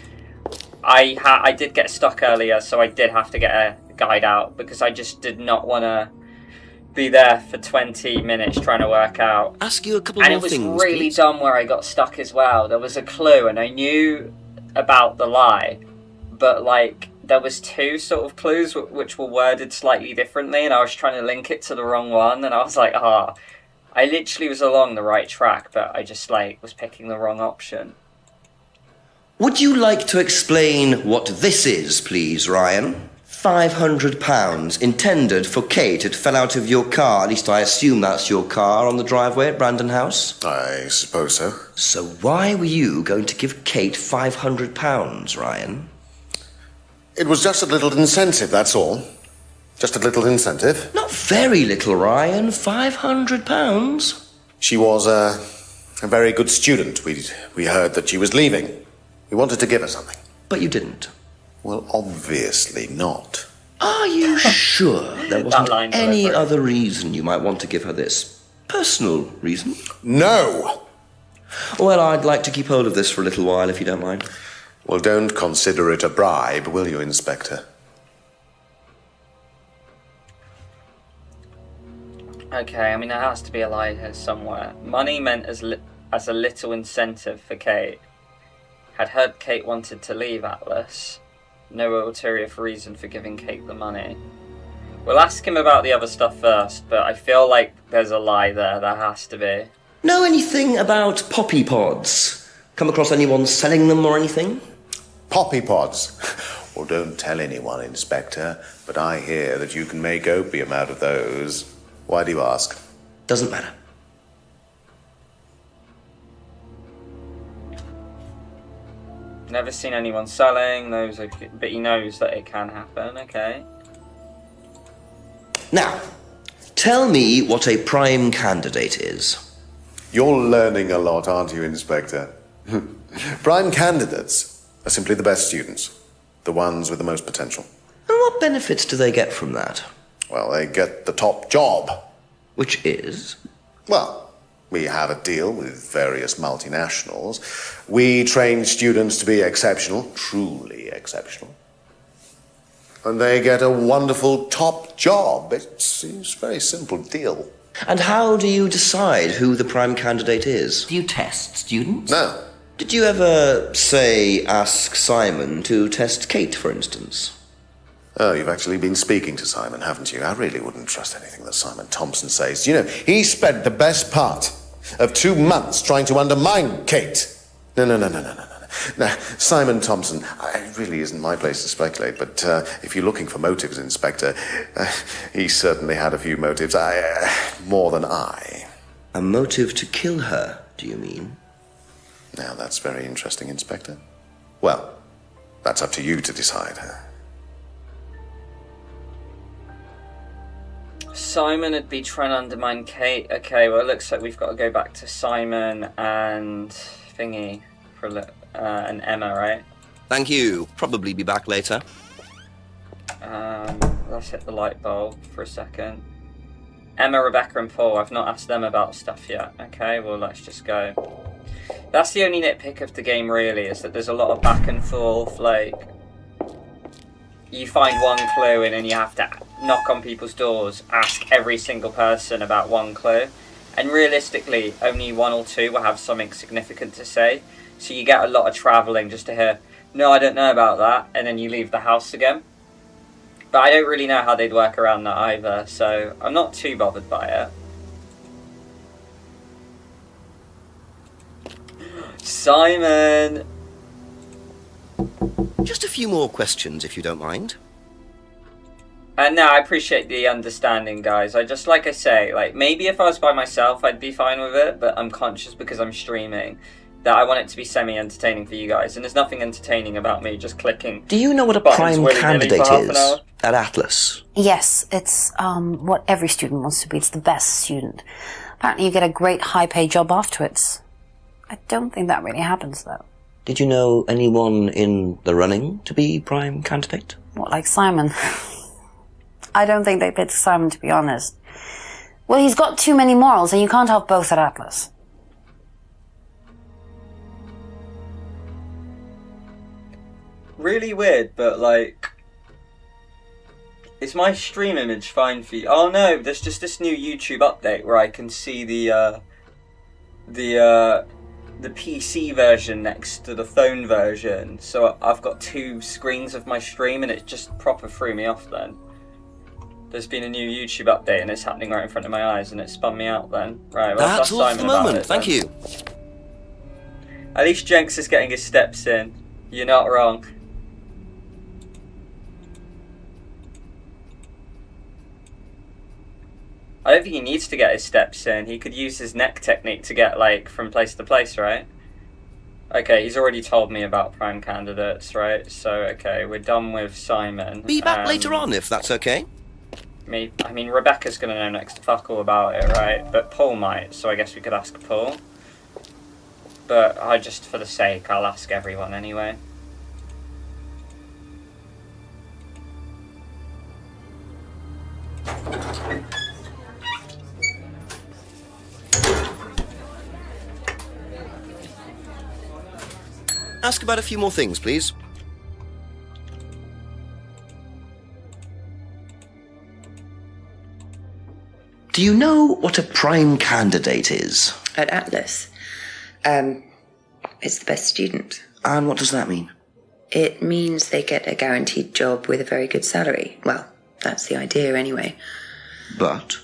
I did get stuck earlier, so I did have to get a guide out, because I just did not want to be there for 20 minutes trying to work out. Ask you a couple and more things, it was really please. dumb where I got stuck as well. There was a clue, and I knew about the lie, but like there was two sort of clues which were worded slightly differently, and I was trying to link it to the wrong one, and I was like, I literally was along the right track, but I just like was picking the wrong option. Would you like to explain what this is, please, Ryan? £500 intended for Kate. It fell out of your car. At least I assume that's your car on the driveway at Brandon House. I suppose so. So why were you going to give Kate £500, Ryan? It was just a little incentive, that's all. Just a little incentive. Not very little, Ryan. £500. She was a very good student. We heard that she was leaving. We wanted to give her something. But you didn't. Well, obviously not. Are you sure there wasn't any other reason you might want to give her this? Personal reason? No! Well, I'd like to keep hold of this for a little while, if you don't mind. Well, don't consider it a bribe, will you, Inspector? Okay, I mean, there has to be a lie here somewhere. Money meant as a little incentive for Kate. Had heard Kate wanted to leave Atlas. No ulterior reason for giving Kate the money. We'll ask him about the other stuff first, but I feel like there's a lie there. There has to be. Know anything about poppy pods? Come across anyone selling them or anything? Poppy pods. Well, don't tell anyone, Inspector, but I hear that you can make opium out of those. Why do you ask? Doesn't matter. Never seen anyone selling those, but he knows that it can happen, okay. Now, tell me what a prime candidate is. You're learning a lot, aren't you, Inspector? Prime candidates are simply the best students, the ones with the most potential. And what benefits do they get from that? Well, they get the top job. Which is? Well, we have a deal with various multinationals. We train students to be exceptional, truly exceptional. And they get a wonderful top job. It's a very simple deal. And how do you decide who the prime candidate is? Do you test students? No. Did you ever, say, ask Simon to test Kate, for instance? Oh, you've actually been speaking to Simon, haven't you? I really wouldn't trust anything that Simon Thompson says. You know, he spent the best part of 2 months trying to undermine Kate. No. Now, Simon Thompson, it really isn't my place to speculate, but if you're looking for motives, Inspector, he certainly had a few motives. More than I. A motive to kill her, do you mean? Now, that's very interesting, Inspector. Well, that's up to you to decide. Simon would be trying to undermine Kate. Okay, well, it looks like we've got to go back to Simon and Thingy for and Emma, right? Thank you. Probably be back later. Let's hit the light bulb for a second. Emma, Rebecca and Paul, I've not asked them about stuff yet. Okay, well, let's just go. That's the only nitpick of the game, really, is that there's a lot of back and forth, like... You find one clue and then you have to knock on people's doors, ask every single person about one clue. And realistically, only 1 or 2 will have something significant to say. So you get a lot of travelling just to hear, no, I don't know about that, and then you leave the house again. But I don't really know how they'd work around that either, so I'm not too bothered by it. Simon! Just a few more questions, if you don't mind. And no, I appreciate the understanding, guys. Like I say, like, maybe if I was by myself, I'd be fine with it, but I'm conscious because I'm streaming that I want it to be semi-entertaining for you guys, and there's nothing entertaining about me just clicking. Do you know what a prime candidate is at Atlas? Yes, it's what every student wants to be. It's the best student. Apparently you get a great high-paid job afterwards. I don't think that really happens, though. Did you know anyone in the running to be prime candidate? What, like Simon? I don't think they picked Simon, to be honest. Well, he's got too many morals, and you can't have both at Atlas. Really weird, but like... Is my stream image fine for you? Oh no, there's just this new YouTube update where I can see the PC version next to the phone version. So I've got 2 screens of my stream and it just proper threw me off then. There's been a new YouTube update and it's happening right in front of my eyes and it spun me out then. Right, well, that's all for the moment, thank you. At least Jenks is getting his steps in. You're not wrong. I don't think he needs to get his steps in. He could use his neck technique to get, like, from place to place, right? Okay, he's already told me about prime candidates, right? So, okay, we're done with Simon. Be back later on, if that's okay. I mean, Rebecca's gonna know next to fuck all about it, right? But Paul might, so I guess we could ask Paul. But I just, for the sake, I'll ask everyone anyway. Ask about a few more things, please. Do you know what a prime candidate is? At Atlas, it's the best student. And what does that mean? It means they get a guaranteed job with a very good salary. Well, that's the idea anyway. But?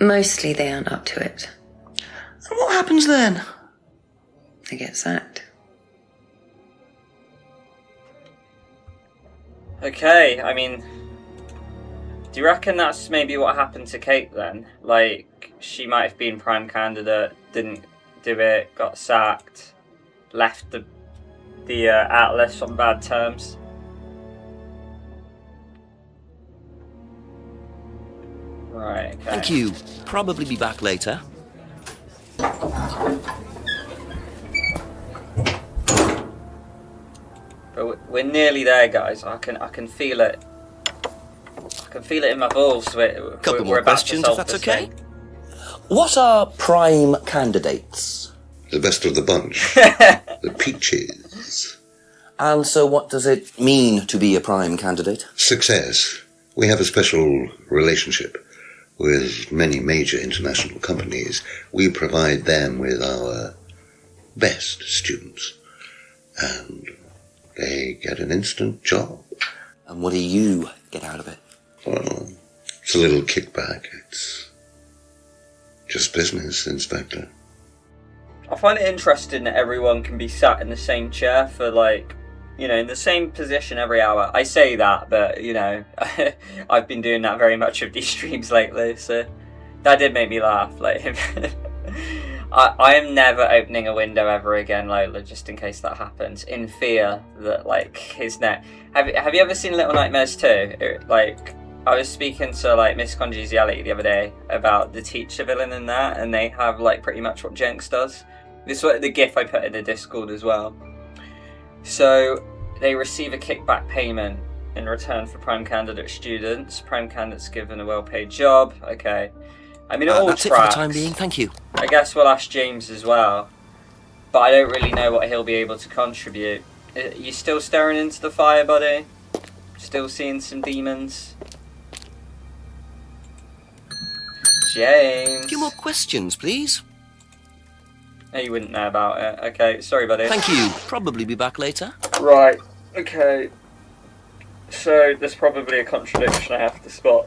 Mostly they aren't up to it. And what happens then? They get sacked. Okay, I mean, do you reckon that's maybe what happened to Kate then? Like, she might have been prime candidate, didn't do it, got sacked, left the Atlas on bad terms. Right, okay. Thank you. Probably be back later. But we're nearly there, guys. I can feel it. I can feel it in my balls. Couple we're more about questions, to if solve that's this okay. thing. What are prime candidates? The best of the bunch. The peaches. And so what does it mean to be a prime candidate? Success. We have a special relationship with many major international companies. We provide them with our best students. And they get an instant job. And what do you get out of it? Well, it's a little kickback. It's just business, Inspector. I find it interesting that everyone can be sat in the same chair for, like, you know, in the same position every hour. I say that, but, you know, I've been doing that very much of these streams lately, so that did make me laugh. Like, I am never opening a window ever again, Lola, just in case that happens, in fear that, like, his neck... Have you ever seen Little Nightmares 2? Like, I was speaking to, like, Miss Congeniality the other day about the teacher villain in that, and they have, like, pretty much what Jenks does. This is the GIF I put in the Discord as well. So, they receive a kickback payment in return for prime candidate students. Prime candidates given a well-paid job. Okay. I mean, it all that's tracks. it for the time being, thank you. I guess we'll ask James as well. But I don't really know what he'll be able to contribute. You still staring into the fire, buddy? Still seeing some demons? James? A few more questions, please. Oh, you wouldn't know about it. Okay, sorry, buddy. Thank you. Probably be back later. Right, okay. So, there's probably a contradiction I have to spot.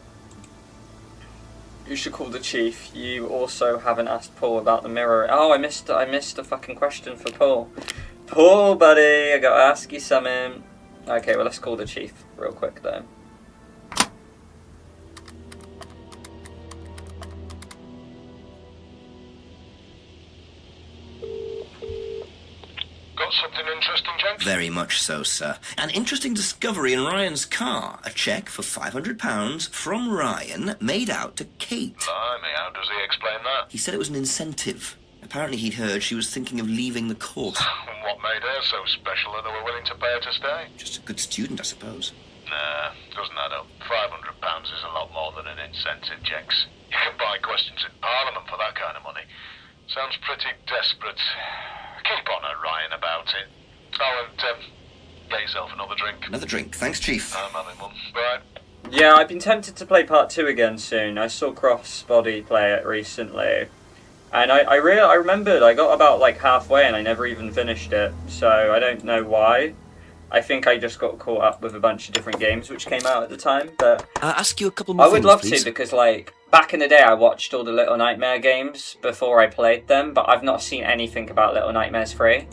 You should call the chief. You also haven't asked Paul about the mirror. Oh, I missed a fucking question for Paul. Paul, buddy, I gotta ask you something. Okay, well, let's call the chief real quick, though. Got something interesting, Jenks? Very much so, sir. An interesting discovery in Ryan's car. A cheque for £500 from Ryan made out to Kate. Blimey, how does he explain that? He said it was an incentive. Apparently he'd heard she was thinking of leaving the course. What made her so special that they were willing to pay her to stay? Just a good student, I suppose. Nah, doesn't add up. £500 is a lot more than an incentive, Jenks. You can buy questions in Parliament for that kind of money. Sounds pretty desperate. Keep on her, Ryan, about it. Oh, and get yourself another drink. Another drink. Thanks, Chief. I'm having one. Bye. Yeah, I've been tempted to play part 2 again soon. I saw Crossbody play it recently. And I remembered I got about like halfway and I never even finished it. So I don't know why. I think I just got caught up with a bunch of different games which came out at the time. But I'll ask you a couple more things, I would love please. to, because like back in the day I watched all the Little Nightmare games before I played them, but I've not seen anything about Little Nightmares 3.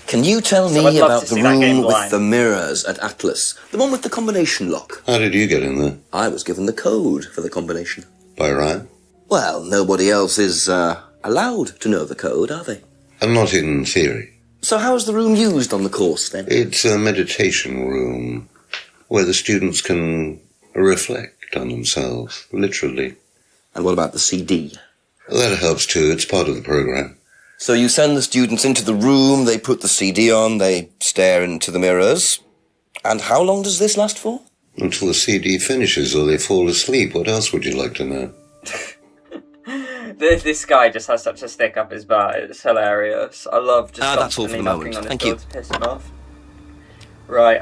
Can you tell So I'd me love about to the see that game room with blind. the mirrors at Atlas? The one with the combination lock? How did you get in there? I was given the code for the combination. By Ryan? Well, nobody else is allowed to know the code, are they? And not in theory. So how's the room used on the course, then? It's a meditation room where the students can reflect on themselves, literally. And what about the CD? That helps too. It's part of the program. So you send the students into the room, they put the CD on, they stare into the mirrors. And how long does this last for? Until the CD finishes or they fall asleep. What else would you like to know? This guy just has such a stick up his butt. It's hilarious. I love just that's all for constantly the knocking moment. on his Thank door you. to piss him off. Right,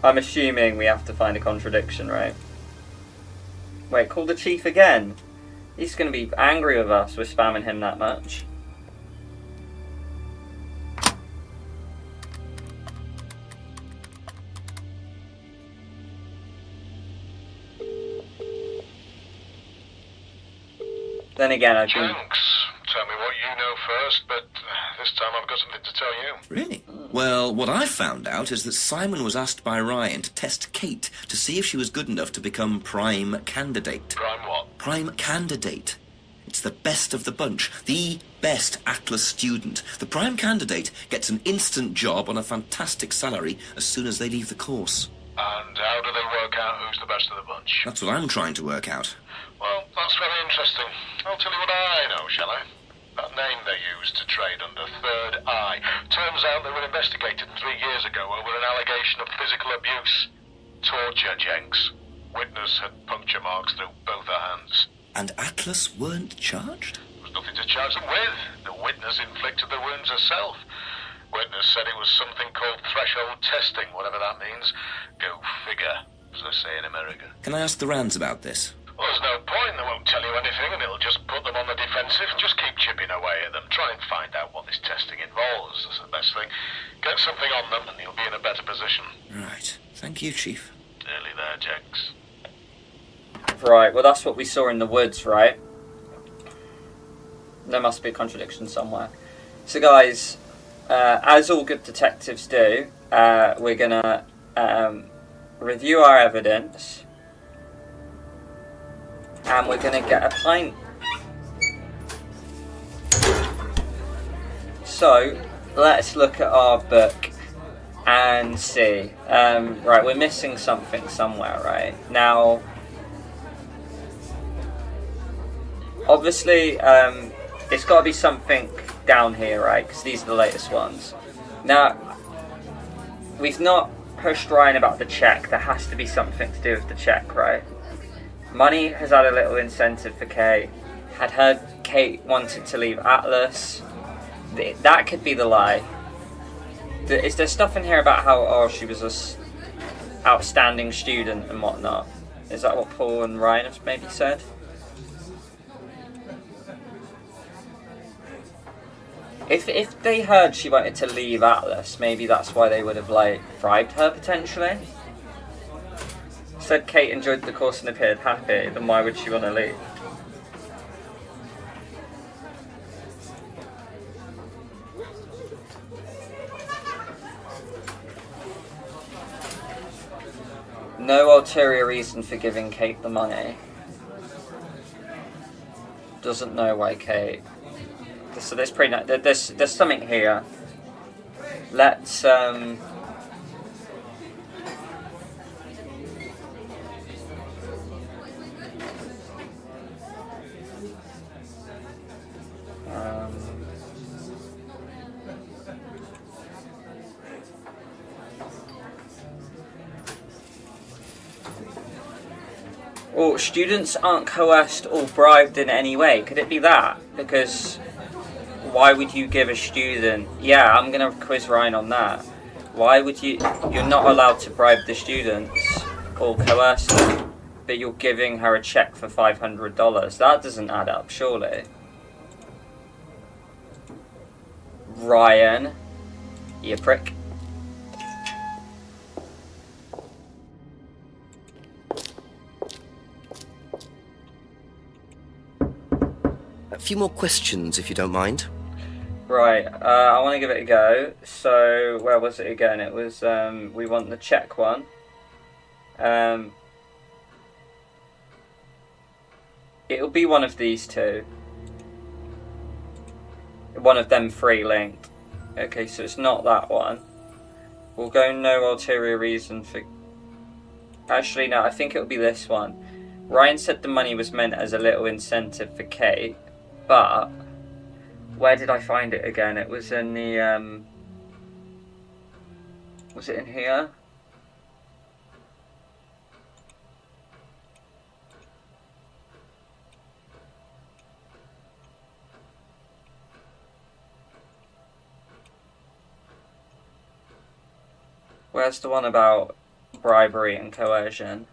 I'm assuming we have to find a contradiction, right? Wait, call the chief again? He's going to be angry with us. We're spamming him that much. Then again, Jenks, tell me what you know first, but this time I've got something to tell you. Really? Well, what I found out is that Simon was asked by Ryan to test Kate to see if she was good enough to become prime candidate. Prime what? Prime candidate. It's the best of the bunch. The best Atlas student. The prime candidate gets an instant job on a fantastic salary as soon as they leave the course. And how do they work out who's the best of the bunch? That's what I'm trying to work out. Well, that's very interesting. I'll tell you what I know, shall I? That name they used to trade under, Third Eye. Turns out they were investigated 3 years ago over an allegation of physical abuse. Torture, Jenks. Witness had puncture marks through both her hands. And Atlas weren't charged? There was nothing to charge them with. The witness inflicted the wounds herself. Witness said it was something called threshold testing, whatever that means. Go figure, as they say in America. Can I ask the Rands about this? Well, there's no point. They won't tell you anything, and it'll just put them on the defensive. Just keep chipping away at them. Try and find out what this testing involves. That's the best thing. Get something on them, and you'll be in a better position. Right. Thank you, Chief. Nearly there, Jenks. Right, well that's what we saw in the woods, right? There must be a contradiction somewhere. So guys, as all good detectives do, we're gonna review our evidence, and we're gonna get a pint. So, let's look at our book and see. Right, we're missing something somewhere, right? Now, obviously, it's got to be something down here, right? Because these are the latest ones. Now, we've not pushed Ryan about the check. There has to be something to do with the check, right? Money has had a little incentive for Kate. Had heard Kate wanted to leave Atlas. That could be the lie. Is there stuff in here about how, she was a outstanding student and whatnot? Is that what Paul and Ryan have maybe said? If they heard she wanted to leave Atlas, maybe that's why they would have, bribed her, potentially. Said Kate enjoyed the course and appeared happy, then why would she want to leave? No ulterior reason for giving Kate the money. Doesn't know why Kate... So there's something here. Let's or students aren't coerced or bribed in any way. Could it be that? Because why would you give a student... Yeah, I'm going to quiz Ryan on that. Why would you... You're not allowed to bribe the students or coerce them, but you're giving her a check for $500. That doesn't add up, surely. Ryan, you prick. A few more questions, if you don't mind. Right, I want to give it a go. So, where was it again? It was, we want the check one. It'll be one of these two. One of them three linked. Okay, so it's not that one. We'll go no ulterior reason for... Actually, no, I think it'll be this one. Ryan said the money was meant as a little incentive for Kate, but... Where did I find it again? It was in the, was it in here? Where's the one about bribery and coercion?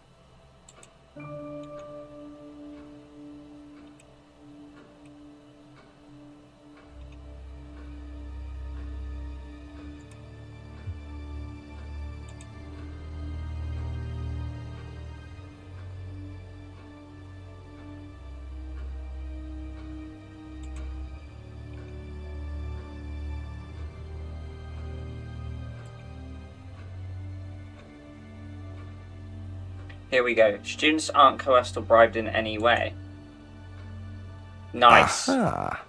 Here we go. Students aren't coerced or bribed in any way. Nice. Aha.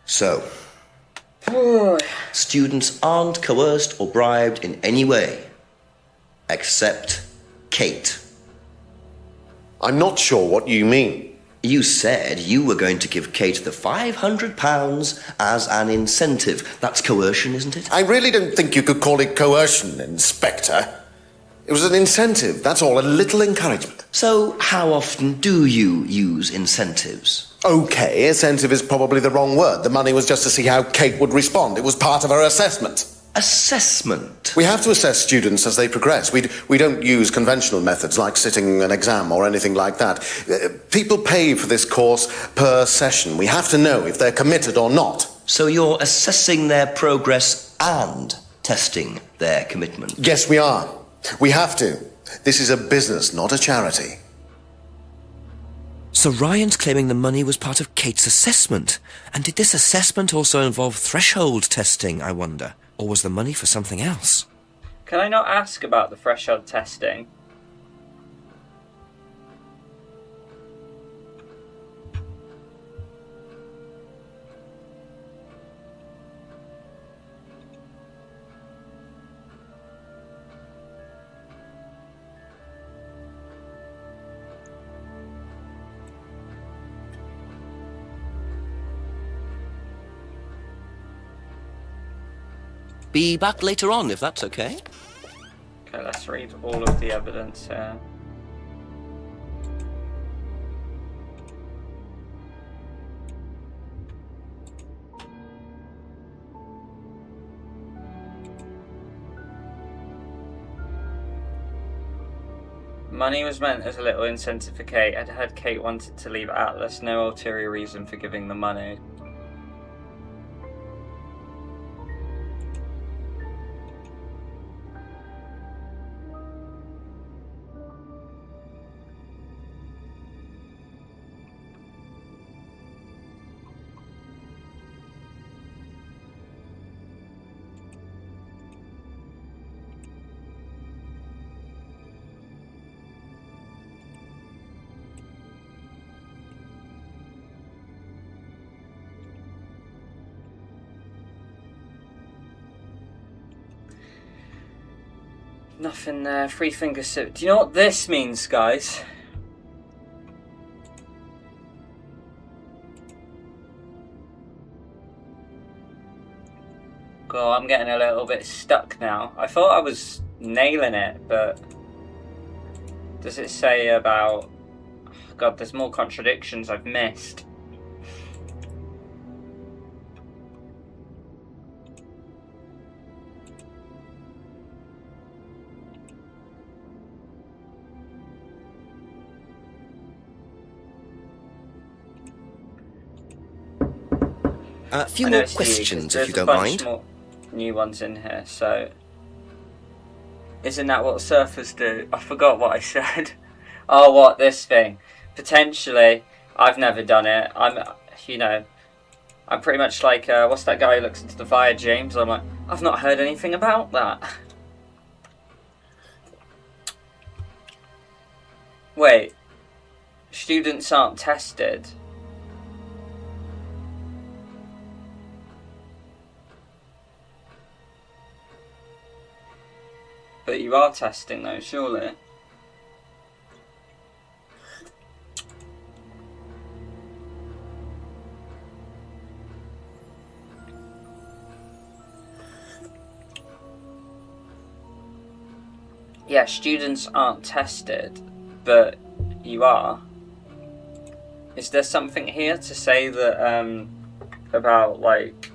So, students aren't coerced or bribed in any way, except Kate. I'm not sure what you mean. You said you were going to give Kate the £500 as an incentive. That's coercion, isn't it? I really don't think you could call it coercion, Inspector. It was an incentive, that's all, a little encouragement. So, how often do you use incentives? Okay, incentive is probably the wrong word. The money was just to see how Kate would respond. It was part of her assessment. Assessment? We have to assess students as they progress. We don't use conventional methods like sitting an exam or anything like that. People pay for this course per session. We have to know if they're committed or not. So you're assessing their progress and testing their commitment? Yes, we are. We have to. This is a business, not a charity. So Ryan's claiming the money was part of Kate's assessment. And did this assessment also involve threshold testing, I wonder? Or was the money for something else? Can I not ask about the threshold testing? Be back later on, if that's okay. Okay, let's read all of the evidence here. Money was meant as a little incentive for Kate. I'd heard Kate wanted to leave Atlas. No ulterior reason for giving the money. Nothing there. Free finger soup. Do you know what this means, guys? God, I'm getting a little bit stuck now. I thought I was nailing it, but does it say about... God, there's more contradictions I've missed. A few more questions, if you don't mind. More new ones in here, so... Isn't that what surfers do? I forgot what I said. Oh, what, this thing? Potentially. I've never done it. I'm pretty much like, what's that guy who looks into the fire, James? I'm like, I've not heard anything about that. Wait. Students aren't tested. But you are testing though, surely. Yeah, students aren't tested, but you are. Is there something here to say that, about, like...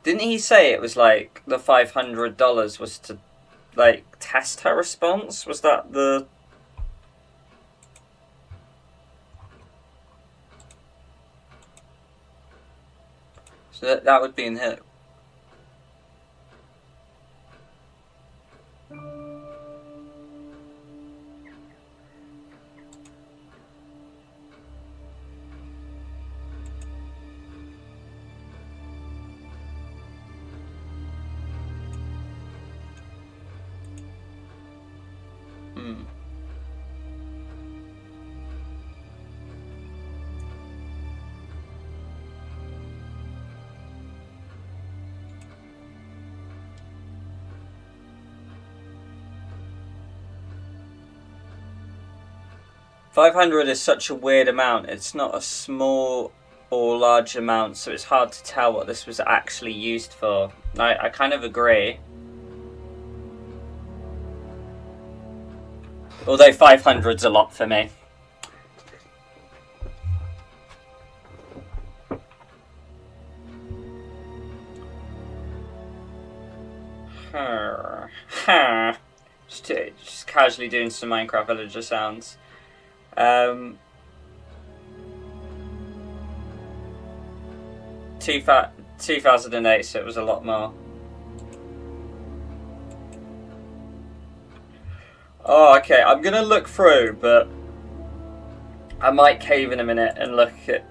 Didn't he say it was, like, the $500 was to, like, test her response? Was that the... So that would be in here. 500 is such a weird amount. It's not a small or large amount, so it's hard to tell what this was actually used for. I kind of agree. Although 500's a lot for me. Just casually doing some Minecraft villager sounds. 2008, so it was a lot more. Oh, okay, I'm gonna look through, but I might cave in a minute and look it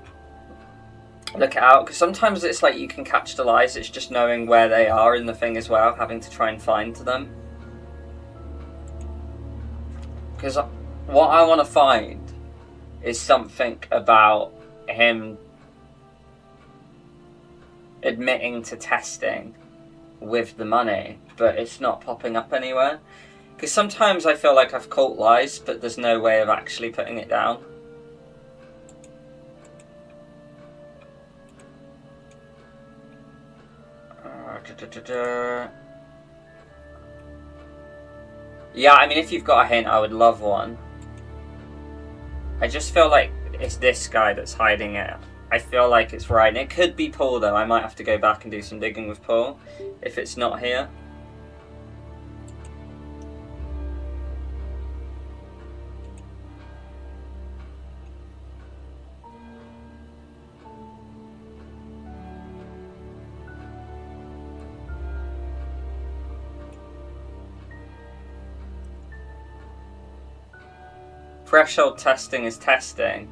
out, because sometimes it's like you can catch the lies, it's just knowing where they are in the thing as well, having to try and find them. Because what I want to find is something about him admitting to testing with the money, but it's not popping up anywhere. Because sometimes I feel like I've caught lies, but there's no way of actually putting it down. Yeah, I mean, if you've got a hint, I would love one. I just feel like it's this guy that's hiding it. I feel like it's Ryan. It could be Paul, though. I might have to go back and do some digging with Paul if it's not here. Threshold testing is testing.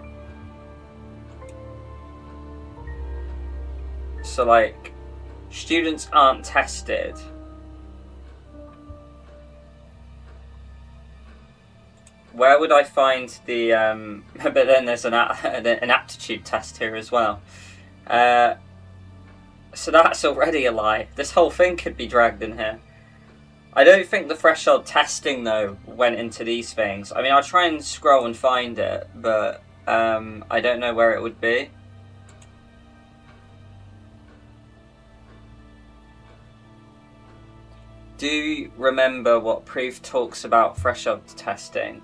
So, like, students aren't tested. Where would I find the, but then there's an aptitude test here as well. So that's already a lie. This whole thing could be dragged in here. I don't think the threshold testing, though, went into these things. I mean, I'll try and scroll and find it, but I don't know where it would be. Do you remember what proof talks about threshold testing?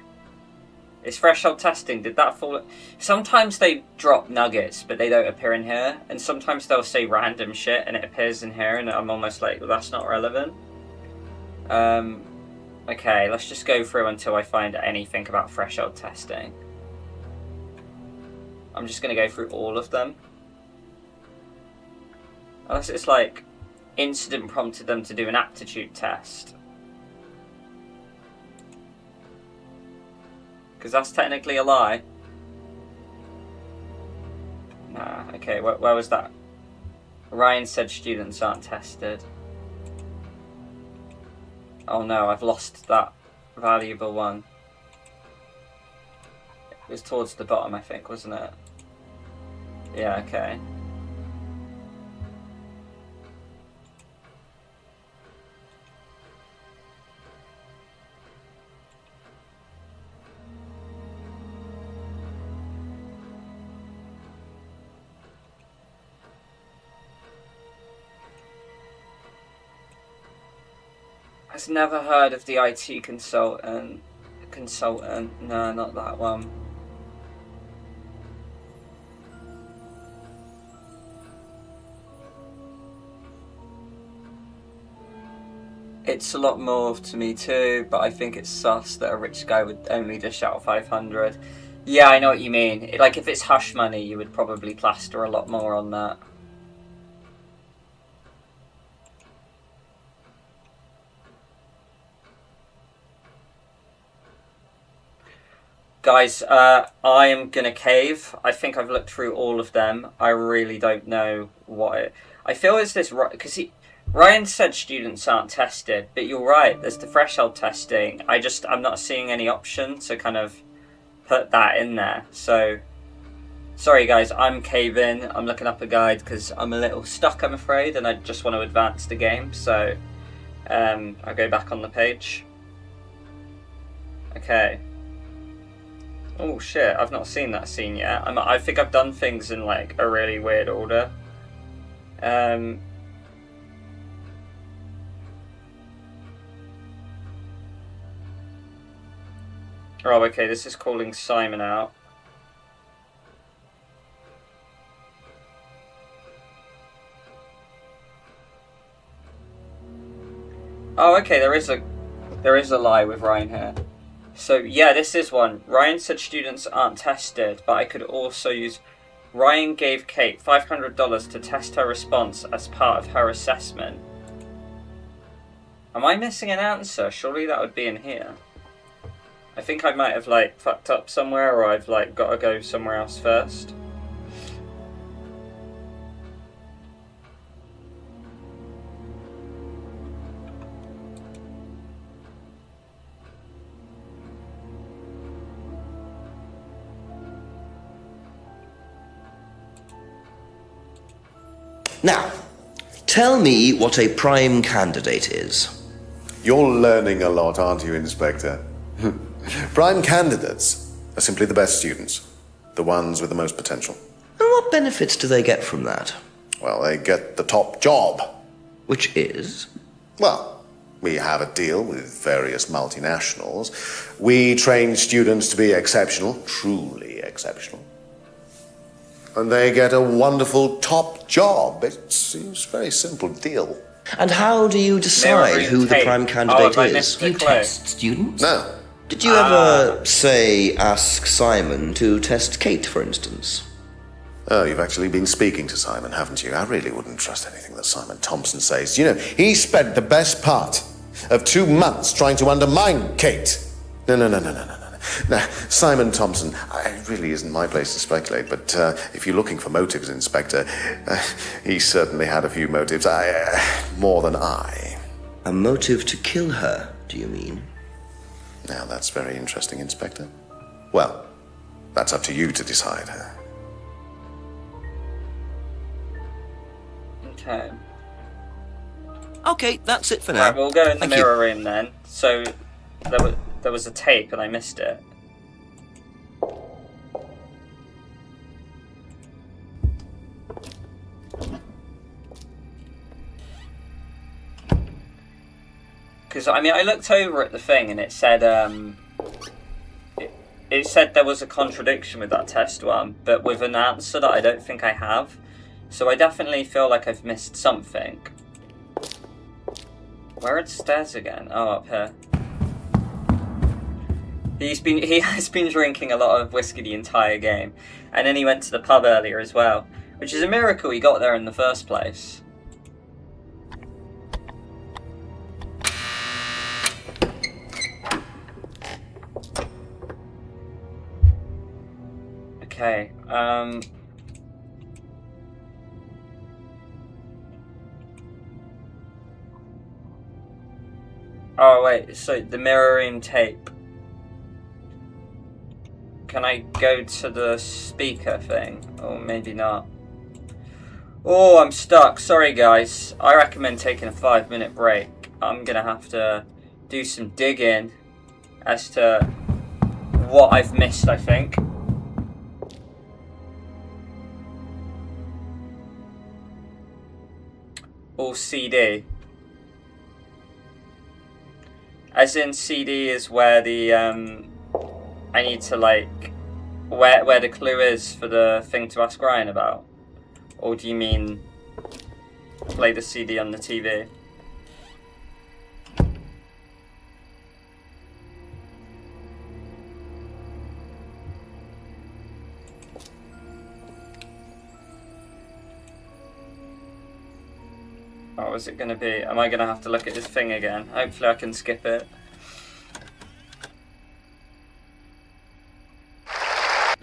Is threshold testing, did that fall? Sometimes they drop nuggets, but they don't appear in here. And sometimes they'll say random shit and it appears in here, and I'm almost like, well, that's not relevant. Okay, let's just go through until I find anything about threshold testing. I'm just going to go through all of them. Unless it's like, incident prompted them to do an aptitude test. Because that's technically a lie. Nah, okay, where was that? Ryan said students aren't tested. Oh no, I've lost that valuable one. It was towards the bottom, I think, wasn't it? Yeah, okay. I've never heard of the IT consultant. No, not that one. It's a lot more to me too, but I think it's sus that a rich guy would only dish out 500. Yeah, I know what you mean. Like, if it's hush money, you would probably plaster a lot more on that. Guys, I am gonna cave. I think I've looked through all of them. I really don't know what it... I feel is this right, because Ryan said students aren't tested, but you're right, there's the threshold testing. I'm not seeing any option to kind of put that in there. So, sorry guys, I'm caving. I'm looking up a guide because I'm a little stuck, I'm afraid, and I just want to advance the game. So, I'll go back on the page. Okay. Oh shit, I've not seen that scene yet. I think I've done things in like a really weird order. Oh, okay, this is calling Simon out. Oh, okay, there is a lie with Ryan here. So yeah, this is one. Ryan said students aren't tested, but I could also use Ryan gave Kate $500 to test her response as part of her assessment. Am I missing an answer? Surely that would be in here. I think I might have like fucked up somewhere, or I've like got to go somewhere else first. Now, tell me what a prime candidate is. You're learning a lot, aren't you, Inspector? Prime candidates are simply the best students, the ones with the most potential. And what benefits do they get from that? Well, they get the top job. Which is? Well, we have a deal with various multinationals. We train students to be exceptional, truly exceptional. And they get a wonderful top job. It's a very simple deal. And how do you decide who the prime candidate is? Do you test students? No. Did you ever, say, ask Simon to test Kate, for instance? Oh, you've actually been speaking to Simon, haven't you? I really wouldn't trust anything that Simon Thompson says. You know, he spent the best part of 2 months trying to undermine Kate. No. Now, Simon Thompson, it really isn't my place to speculate, but if you're looking for motives, Inspector, he certainly had a few motives. More than I. A motive to kill her, do you mean? Now, that's very interesting, Inspector. Well, that's up to you to decide. Okay. Okay, that's it for now. Right, we'll go in the Thank mirror room then. So, there was a tape and I missed it. Because, I mean, I looked over at the thing and it said, it said there was a contradiction with that test one, but with an answer that I don't think I have. So I definitely feel like I've missed something. Where are the stairs again? Oh, up here. He has been drinking a lot of whiskey the entire game. And then he went to the pub earlier as well. Which is a miracle he got there in the first place. Okay, oh wait, so the mirroring tape. Can I go to the speaker thing? Or maybe not. Oh, I'm stuck. Sorry guys. I recommend taking a 5-minute break. I'm gonna have to do some digging as to what I've missed, I think. Or CD. As in CD is where the I need to like where the clue is for the thing to ask Ryan about? Or do you mean play the CD on the TV? Oh, is it going to be... Am I going to have to look at his thing again? Hopefully I can skip it.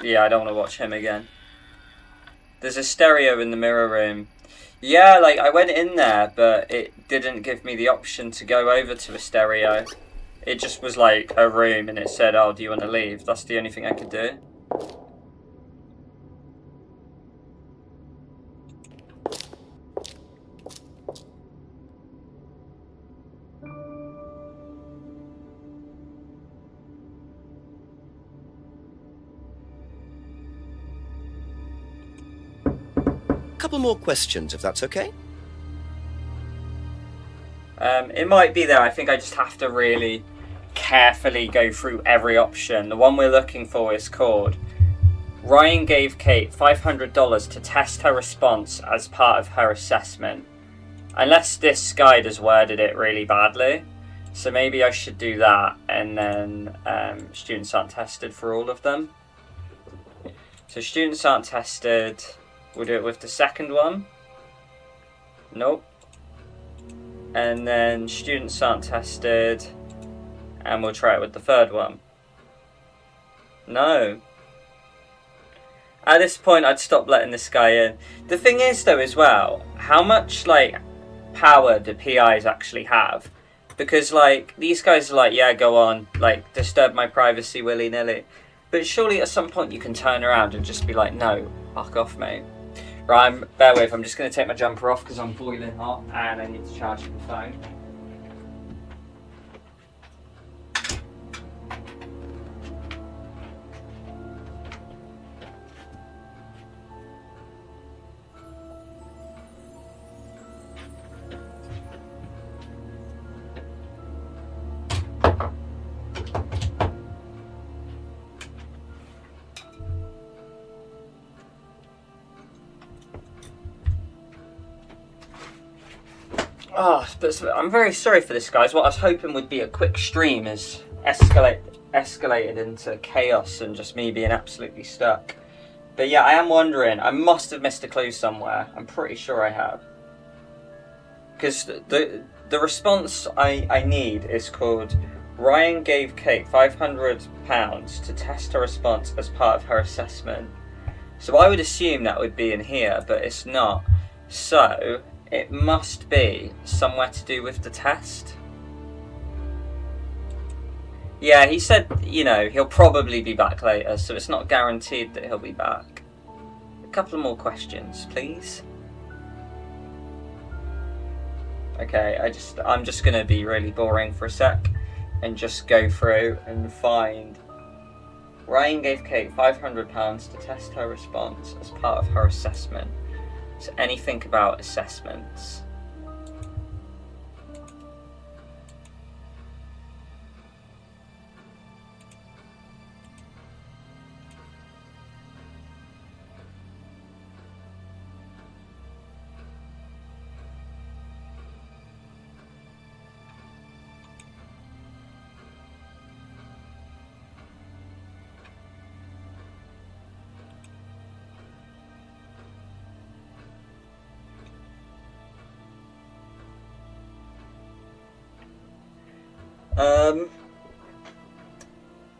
Yeah, I don't want to watch him again. There's a stereo in the mirror room. Yeah, like, I went in there, but it didn't give me the option to go over to a stereo. It just was like a room, and it said, oh, do you want to leave? That's the only thing I could do. couple more questions, if that's okay? It might be there. I think I just have to really carefully go through every option. The one we're looking for is called Ryan gave Kate $500 to test her response as part of her assessment. Unless this guide has worded it really badly. So maybe I should do that, and then students aren't tested for all of them. So students aren't tested. We'll do it with the second one. Nope. And then students aren't tested, and we'll try it with the third one. No. At this point, I'd stop letting this guy in. The thing is, though, as well, how much, like, power do PIs actually have? Because, like, these guys are like, yeah, go on, like, disturb my privacy willy-nilly. But surely at some point you can turn around and just be like, no, fuck off, mate. Right, bear with, I'm just going to take my jumper off because I'm boiling hot and I need to charge the phone. Oh, but I'm very sorry for this, guys. What I was hoping would be a quick stream is escalated into chaos and just me being absolutely stuck. But yeah, I am wondering. I must have missed a clue somewhere. I'm pretty sure I have. Because the response I need is called Ryan gave Kate £500 to test her response as part of her assessment. So I would assume that would be in here, but it's not. So it must be somewhere to do with the test. Yeah, he said, you know, he'll probably be back later, so it's not guaranteed that he'll be back. A couple more questions, please. Okay, I'm just gonna be really boring for a sec and just go through and find Ryan gave Kate £500 to test her response as part of her assessment. So anything about assessments.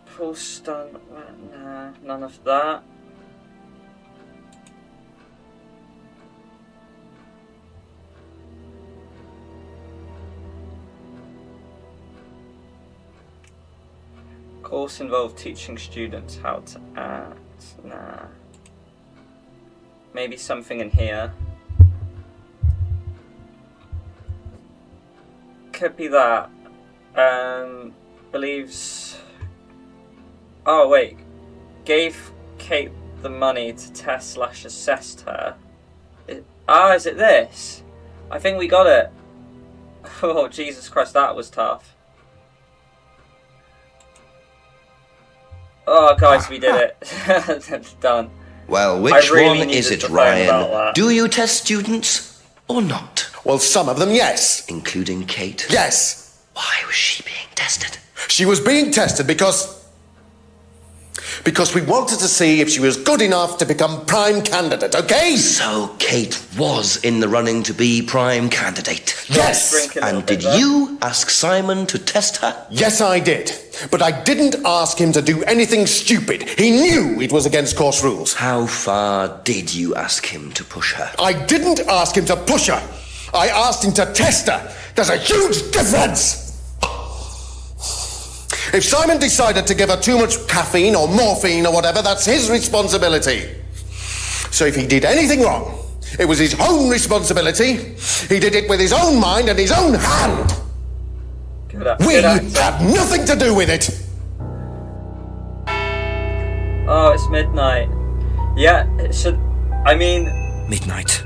Full stun, nah, none of that. Course involved teaching students how to act, nah. Maybe something in here. Could be that. Believes... Oh, wait. Gave Kate the money to test/assess her. Is it this? I think we got it. Oh, Jesus Christ, that was tough. Oh, guys, we did it. Done. Well, which really one is it, Ryan? Do you test students or not? Well, some of them, yes. Including Kate? Yes. Why was she being tested? She was being tested because we wanted to see if she was good enough to become prime candidate, okay? So Kate was in the running to be prime candidate? Yes! And did you ask Simon to test her? Yes, I did. But I didn't ask him to do anything stupid. He knew it was against course rules. How far did you ask him to push her? I didn't ask him to push her. I asked him to test her. There's a huge difference! If Simon decided to give her too much caffeine or morphine or whatever, that's his responsibility. So if he did anything wrong, it was his own responsibility. He did it with his own mind and his own hand. We had nothing to do with it. Oh, it's midnight. Yeah, it should... I mean... Midnight.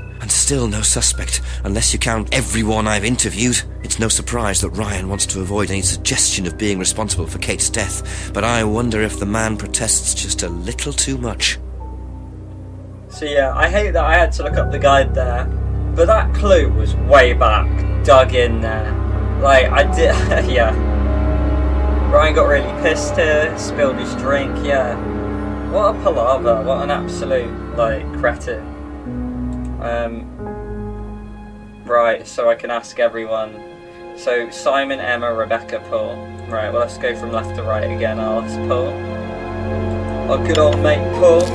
still no suspect, unless you count everyone I've interviewed. It's no surprise that Ryan wants to avoid any suggestion of being responsible for Kate's death, but I wonder if the man protests just a little too much. So yeah, I hate that I had to look up the guide there, but that clue was way back, dug in there. Like, I did, yeah. Ryan got really pissed here, spilled his drink, yeah. What a palaver, what an absolute, like, cretin. Right, so I can ask everyone. So, Simon, Emma, Rebecca, Paul. Right, well, let's go from left to right again. I'll ask Paul. Our good old mate, Paul. A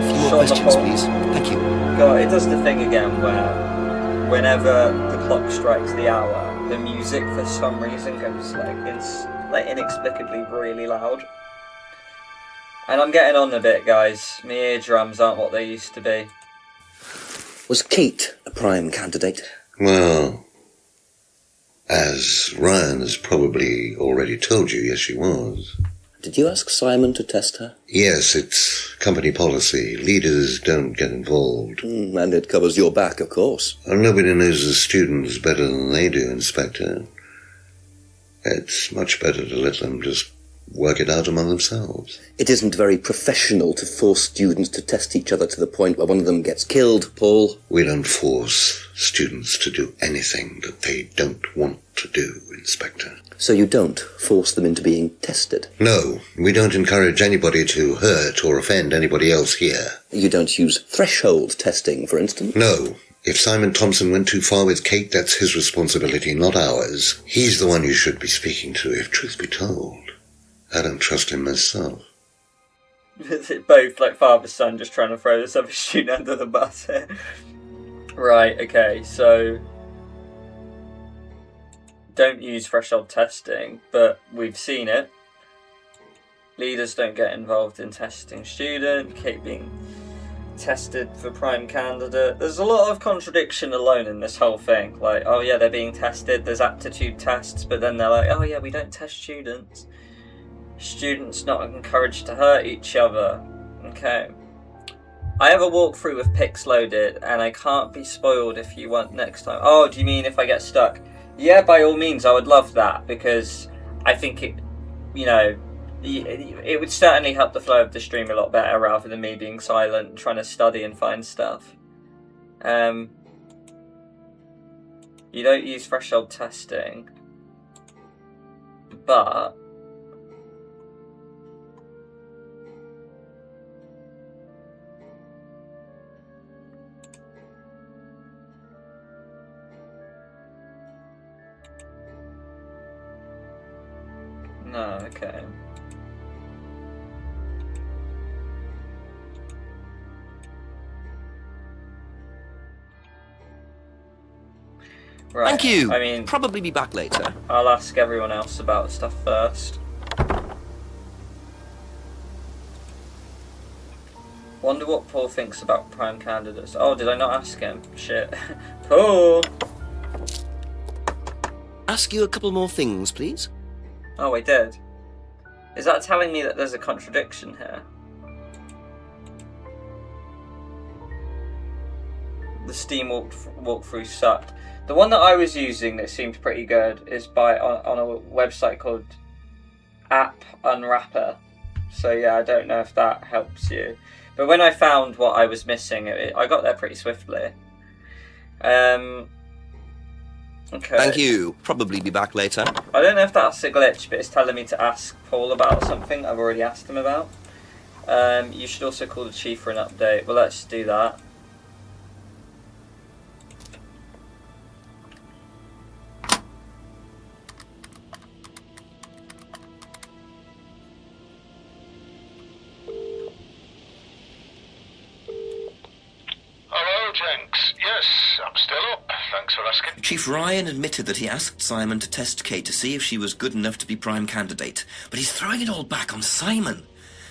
few more questions, please. Thank you. God, it does the thing again where whenever the clock strikes the hour, the music for some reason goes like inexplicably really loud. And I'm getting on a bit, guys. My eardrums aren't what they used to be. Was Kate a prime candidate? Well, as Ryan has probably already told you, yes, she was. Did you ask Simon to test her? Yes, it's company policy. Leaders don't get involved. And it covers your back, of course. Well, nobody knows the students better than they do, Inspector. It's much better to let them just work it out among themselves. It isn't very professional to force students to test each other to the point where one of them gets killed, Paul. We don't force students to do anything that they don't want to do, Inspector. So you don't force them into being tested? No, we don't encourage anybody to hurt or offend anybody else here. You don't use threshold testing, for instance? No. If Simon Thompson went too far with Kate, that's his responsibility, not ours. He's the one you should be speaking to, if truth be told. I don't trust him myself. Both like father son just trying to throw this other student under the bus here. Right, okay, so don't use threshold testing, but we've seen it. Leaders don't get involved in testing student. Kate being tested for prime candidate. There's a lot of contradiction alone in this whole thing. Like, oh yeah, they're being tested, there's aptitude tests, but then they're like, oh yeah, we don't test students. Students not encouraged to hurt each other. Okay. I have a walkthrough with pics loaded, and I can't be spoiled if you want next time. Oh, do you mean if I get stuck? Yeah, by all means, I would love that, because I think it, you know, it would certainly help the flow of the stream a lot better rather than me being silent and trying to study and find stuff. You don't use threshold testing, but no, okay. Right. Thank you. I mean, probably be back later. I'll ask everyone else about stuff first. Wonder what Paul thinks about prime candidates. Oh, did I not ask him? Shit. Paul! Ask you a couple more things, please. Oh, I did. Is that telling me that there's a contradiction here? The Steam walkthrough sucked. The one that I was using that seemed pretty good is on a website called App Unwrapper. So yeah, I don't know if that helps you. But when I found what I was missing, I got there pretty swiftly. Okay. Thank you. Probably be back later. I don't know if that's a glitch, but it's telling me to ask Paul about something I've already asked him about. You should also call the chief for an update. Well, let's do that. Hello, Jenks. Yes, I'm still up. Thanks for asking. Chief Ryan admitted that he asked Simon to test Kate to see if she was good enough to be prime candidate, but he's throwing it all back on Simon.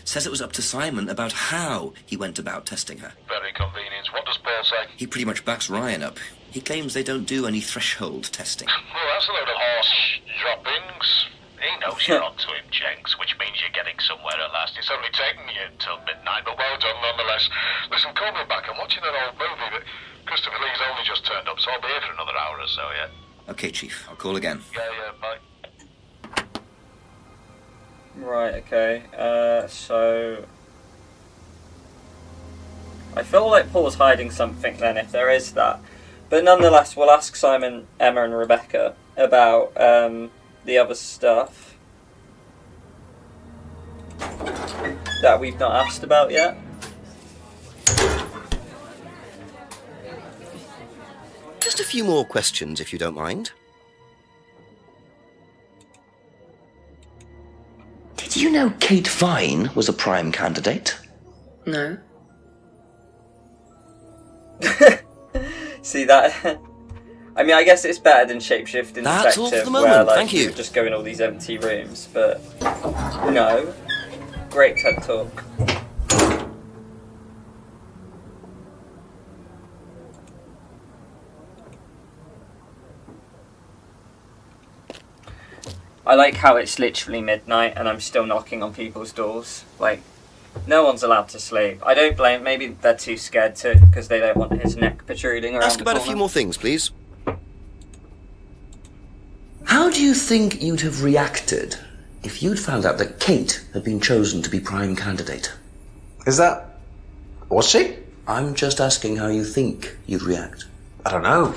Says it was up to Simon about how he went about testing her. Very convenient. What does Paul say? He pretty much backs Ryan up. He claims they don't do any threshold testing. Well, that's a load of horse droppings. He knows you're onto him, Jenks, which means you're getting somewhere at last. It's only taken you until midnight, but well done nonetheless. Listen, call me back. I'm watching an old movie, but Christopher Lee's only just turned up, so I'll be here for another hour or so, yeah? Okay, Chief. I'll call again. Yeah, bye. Right, okay. So... I feel like Paul's hiding something then, if there is that. But nonetheless, we'll ask Simon, Emma and Rebecca about the other stuff that we've not asked about yet. Just a few more questions, if you don't mind. Did you know Kate Vine was a prime candidate? No. See that? I mean, I guess it's better than shapeshifting That's all for detective, the moment, where like thank you. you're just go in all these empty rooms. But no, great TED talk. I like how it's literally midnight and I'm still knocking on people's doors. Like, no one's allowed to sleep. I don't blame. Maybe they're too scared to because they don't want his neck protruding around. Ask about a few more things, please. How do you think you'd have reacted if you'd found out that Kate had been chosen to be prime candidate? Was she? I'm just asking how you think you'd react. I don't know.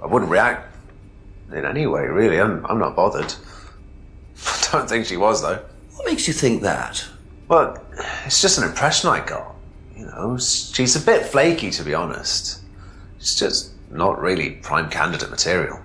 I wouldn't react in any way, really. I'm not bothered. I don't think she was, though. What makes you think that? Well, it's just an impression I got. You know, she's a bit flaky, to be honest. She's just not really prime candidate material.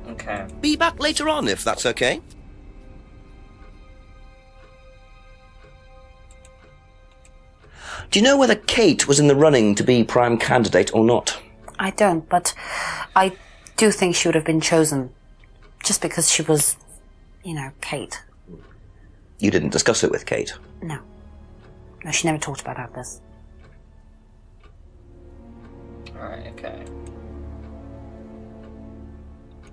Okay. Be back later on, if that's okay. Do you know whether Kate was in the running to be prime candidate or not? I don't, but I do think she would have been chosen just because she was, you know, Kate. You didn't discuss it with Kate? No. No, she never talked about this. Alright, okay.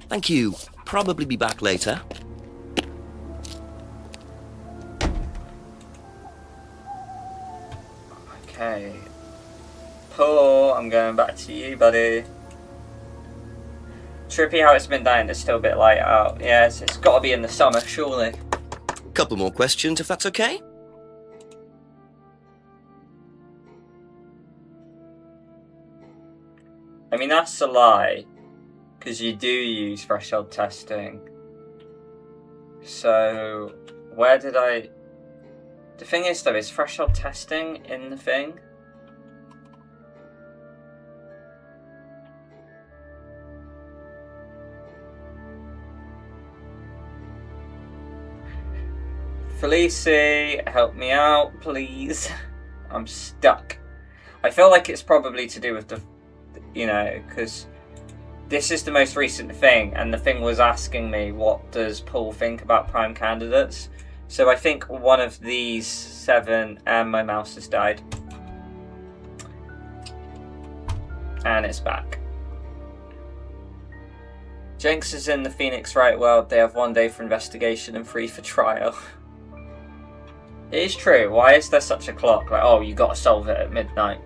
Thank you. Probably be back later. Okay. Paul, I'm going back to you, buddy. Trippy how it's been down, it's still a bit light out. Yes, it's got to be in the summer, surely. Couple more questions, if that's okay? I mean, that's a lie. Because you do use threshold testing. So, where did I... The thing is, though, is threshold testing in the thing? Felicie, help me out, please. I'm stuck. I feel like it's probably to do with the... You know, because... This is the most recent thing, and the thing was asking me, what does Paul think about prime candidates? So I think one of these 7, and my mouse has died. And it's back. Jenks is in the Phoenix Wright world. They have 1 day for investigation and 3 for trial. It is true. Why is there such a clock? Like, oh, you got to solve it at midnight.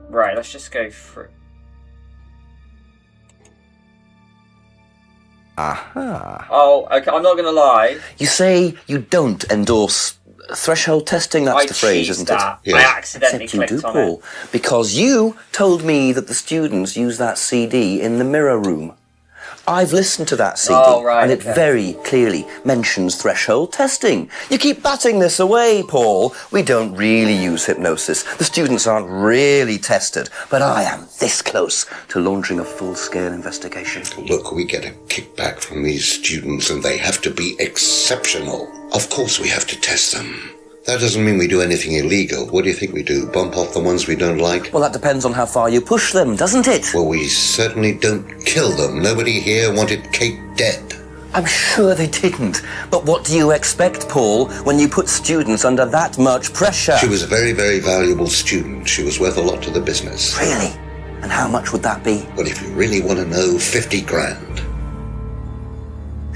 Right, let's just go through. Aha. Oh, okay, I'm not going to lie. You say you don't endorse threshold testing, that's the phrase, isn't it? Yes. I accidentally Except you clicked do, on Paul, it. because you told me that the students use that CD in the mirror room. I've listened to that CD, and it very clearly mentions threshold testing. You keep batting this away, Paul. We don't really use hypnosis. The students aren't really tested, but I am this close to launching a full-scale investigation. Look, we get a kickback from these students and they have to be exceptional. Of course we have to test them. That doesn't mean we do anything illegal. What do you think we do? Bump off the ones we don't like? Well, that depends on how far you push them, doesn't it? Well, we certainly don't kill them. Nobody here wanted Kate dead. I'm sure they didn't. But what do you expect, Paul, when you put students under that much pressure? She was a very, very valuable student. She was worth a lot to the business. Really? And how much would that be? Well, if you really want to know, 50 grand.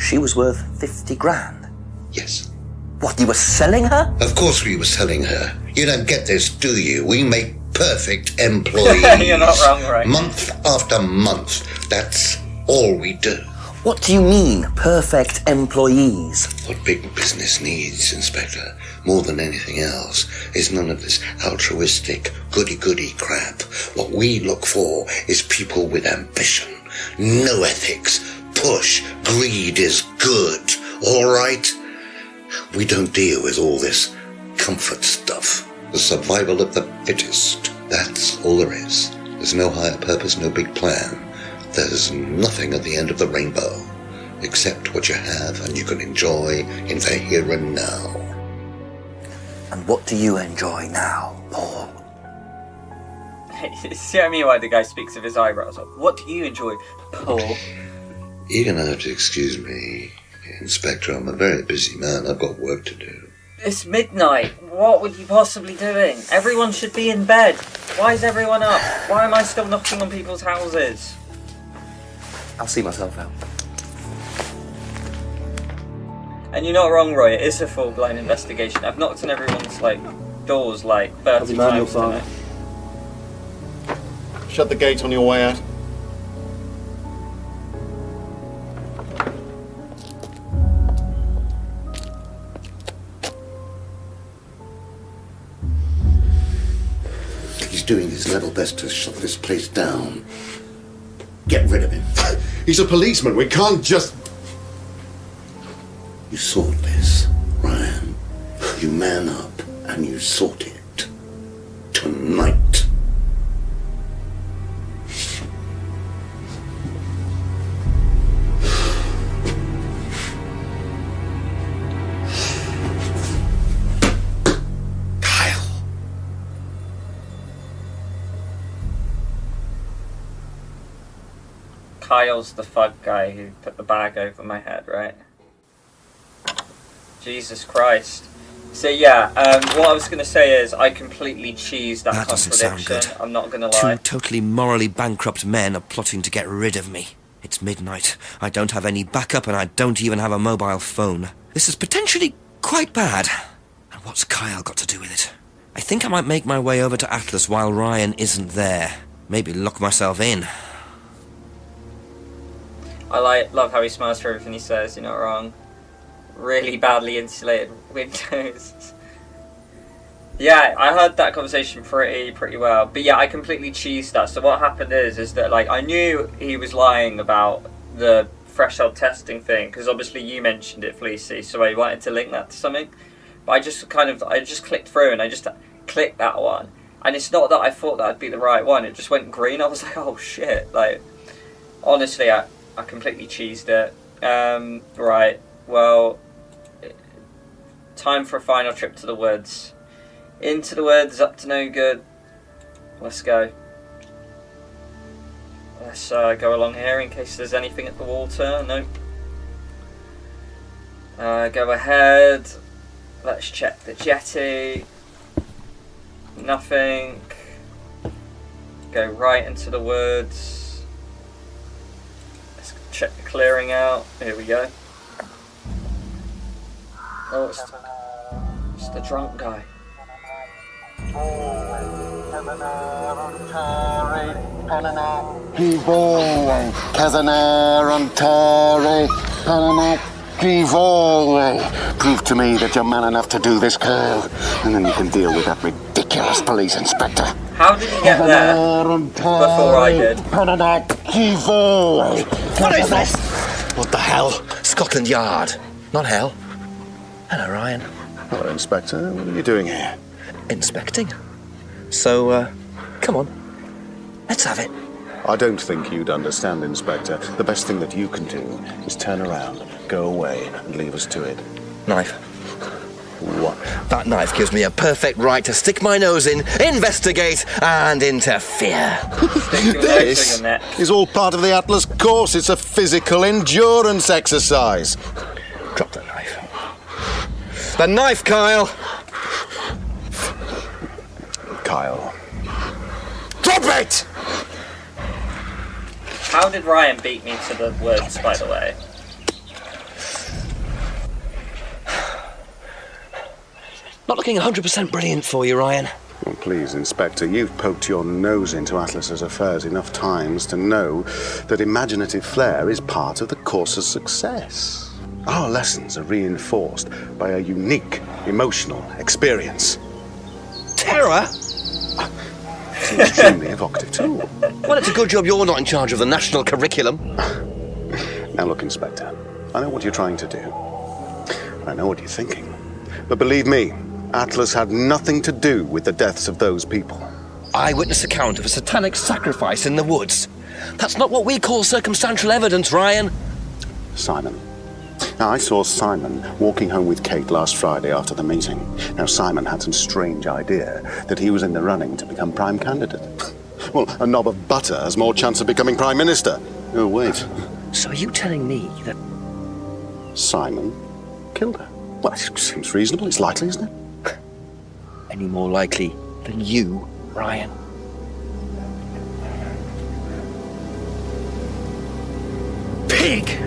She was worth 50 grand? Yes. What, you were selling her? Of course we were selling her. You don't get this, do you? We make perfect employees. You're not wrong, right? Month after month. That's all we do. What do you mean, perfect employees? What big business needs, Inspector, more than anything else, is none of this altruistic, goody-goody crap. What we look for is people with ambition, no ethics. Push, greed is good, all right? We don't deal with all this comfort stuff. The survival of the fittest. That's all there is. There's no higher purpose, no big plan. There's nothing at the end of the rainbow, except what you have and you can enjoy in the here and now. And what do you enjoy now, Paul? See what I mean why the guy speaks of his eyebrows? What do you enjoy, Paul? You're going to have to excuse me, Inspector. I'm a very busy man. I've got work to do. It's midnight. What would you possibly be doing? Everyone should be in bed. Why is everyone up? Why am I still knocking on people's houses? I'll see myself out. And you're not wrong, Roy. It is a full-blown investigation. I've knocked on everyone's doors 30 times tonight. Shut the gate on your way out. He's doing his level best to shut this place down. Get rid of him. He's a policeman. We can't just... You sort this, Ryan. You man up and you sort it. Tonight. Kyle's the fug guy who put the bag over my head, right? Jesus Christ. So yeah, what I was going to say is I completely cheesed that doesn't sound contradiction. good. I'm not going to lie. Two totally morally bankrupt men are plotting to get rid of me. It's midnight. I don't have any backup and I don't even have a mobile phone. This is potentially quite bad. And what's Kyle got to do with it? I think I might make my way over to Atlas while Ryan isn't there. Maybe lock myself in. I love how he smiles for everything he says, you're not wrong. Really badly insulated windows. Yeah, I heard that conversation pretty well. But yeah, I completely cheesed that. So what happened is that I knew he was lying about the threshold testing thing, because obviously you mentioned it, Fleecy, so I wanted to link that to something. But I just clicked through and I just clicked that one. And it's not that I thought that'd be the right one, it just went green. I was like, oh shit. Honestly, I completely cheesed it. Right, well, time for a final trip to the woods. Into the woods, up to no good. Let's go. Let's go along here in case there's anything at the water. Nope. Go ahead. Let's check the jetty. Nothing. Go right into the woods. Let's check the clearing out. Here we go. Oh, it's the drunk guy. Prove to me that you're man enough to do this, Kyle, and then you can deal with that ridiculous police inspector. How did he get there before I did? What is this? What the hell? Scotland Yard, not hell. Hello, Ryan. Hello, Inspector. What are you doing here? Inspecting. So, come on. Let's have it. I don't think you'd understand, Inspector. The best thing that you can do is turn around, go away, and leave us to it. Knife. What? That knife gives me a perfect right to stick my nose in, investigate, and interfere. This is all part of the Atlas course. It's a physical endurance exercise. Drop the knife. The knife, Kyle! Kyle. Drop it! How did Ryan beat me to the words, by the way? Not looking 100% brilliant for you, Ryan. Well, please, Inspector, you've poked your nose into Atlas's affairs enough times to know that imaginative flair is part of the course's success. Our lessons are reinforced by a unique emotional experience. Terror? It's an extremely evocative tool. Well, it's a good job you're not in charge of the national curriculum. Now look, Inspector, I know what you're trying to do. I know what you're thinking. But believe me, Atlas had nothing to do with the deaths of those people. Eyewitness account of a satanic sacrifice in the woods. That's not what we call circumstantial evidence, Ryan. Simon. Now, I saw Simon walking home with Kate last Friday after the meeting. Now, Simon had some strange idea that he was in the running to become prime candidate. Well, a knob of butter has more chance of becoming prime minister. Oh, wait. So are you telling me that Simon killed her? Well, it seems reasonable. It's likely, isn't it? any more likely than you, Ryan? Pig!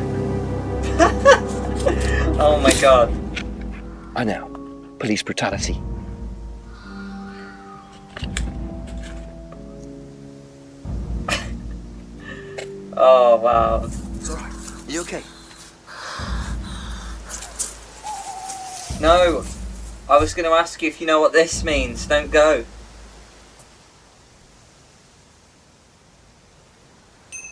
Oh my god. I know. Police brutality. Oh wow. It's alright. Are you okay? No. I was going to ask you if you know what this means. Don't go.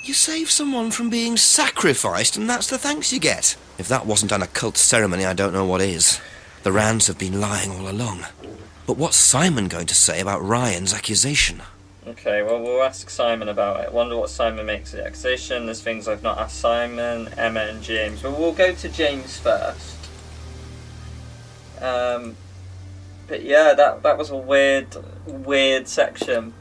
You save someone from being sacrificed, and that's the thanks you get. If that wasn't an occult ceremony, I don't know what is. The Rands have been lying all along. But what's Simon going to say about Ryan's accusation? Okay, well, we'll ask Simon about it. Wonder what Simon makes of the accusation. There's things I've not asked Simon, Emma and James. But we'll go to James first. But yeah, that was a weird section.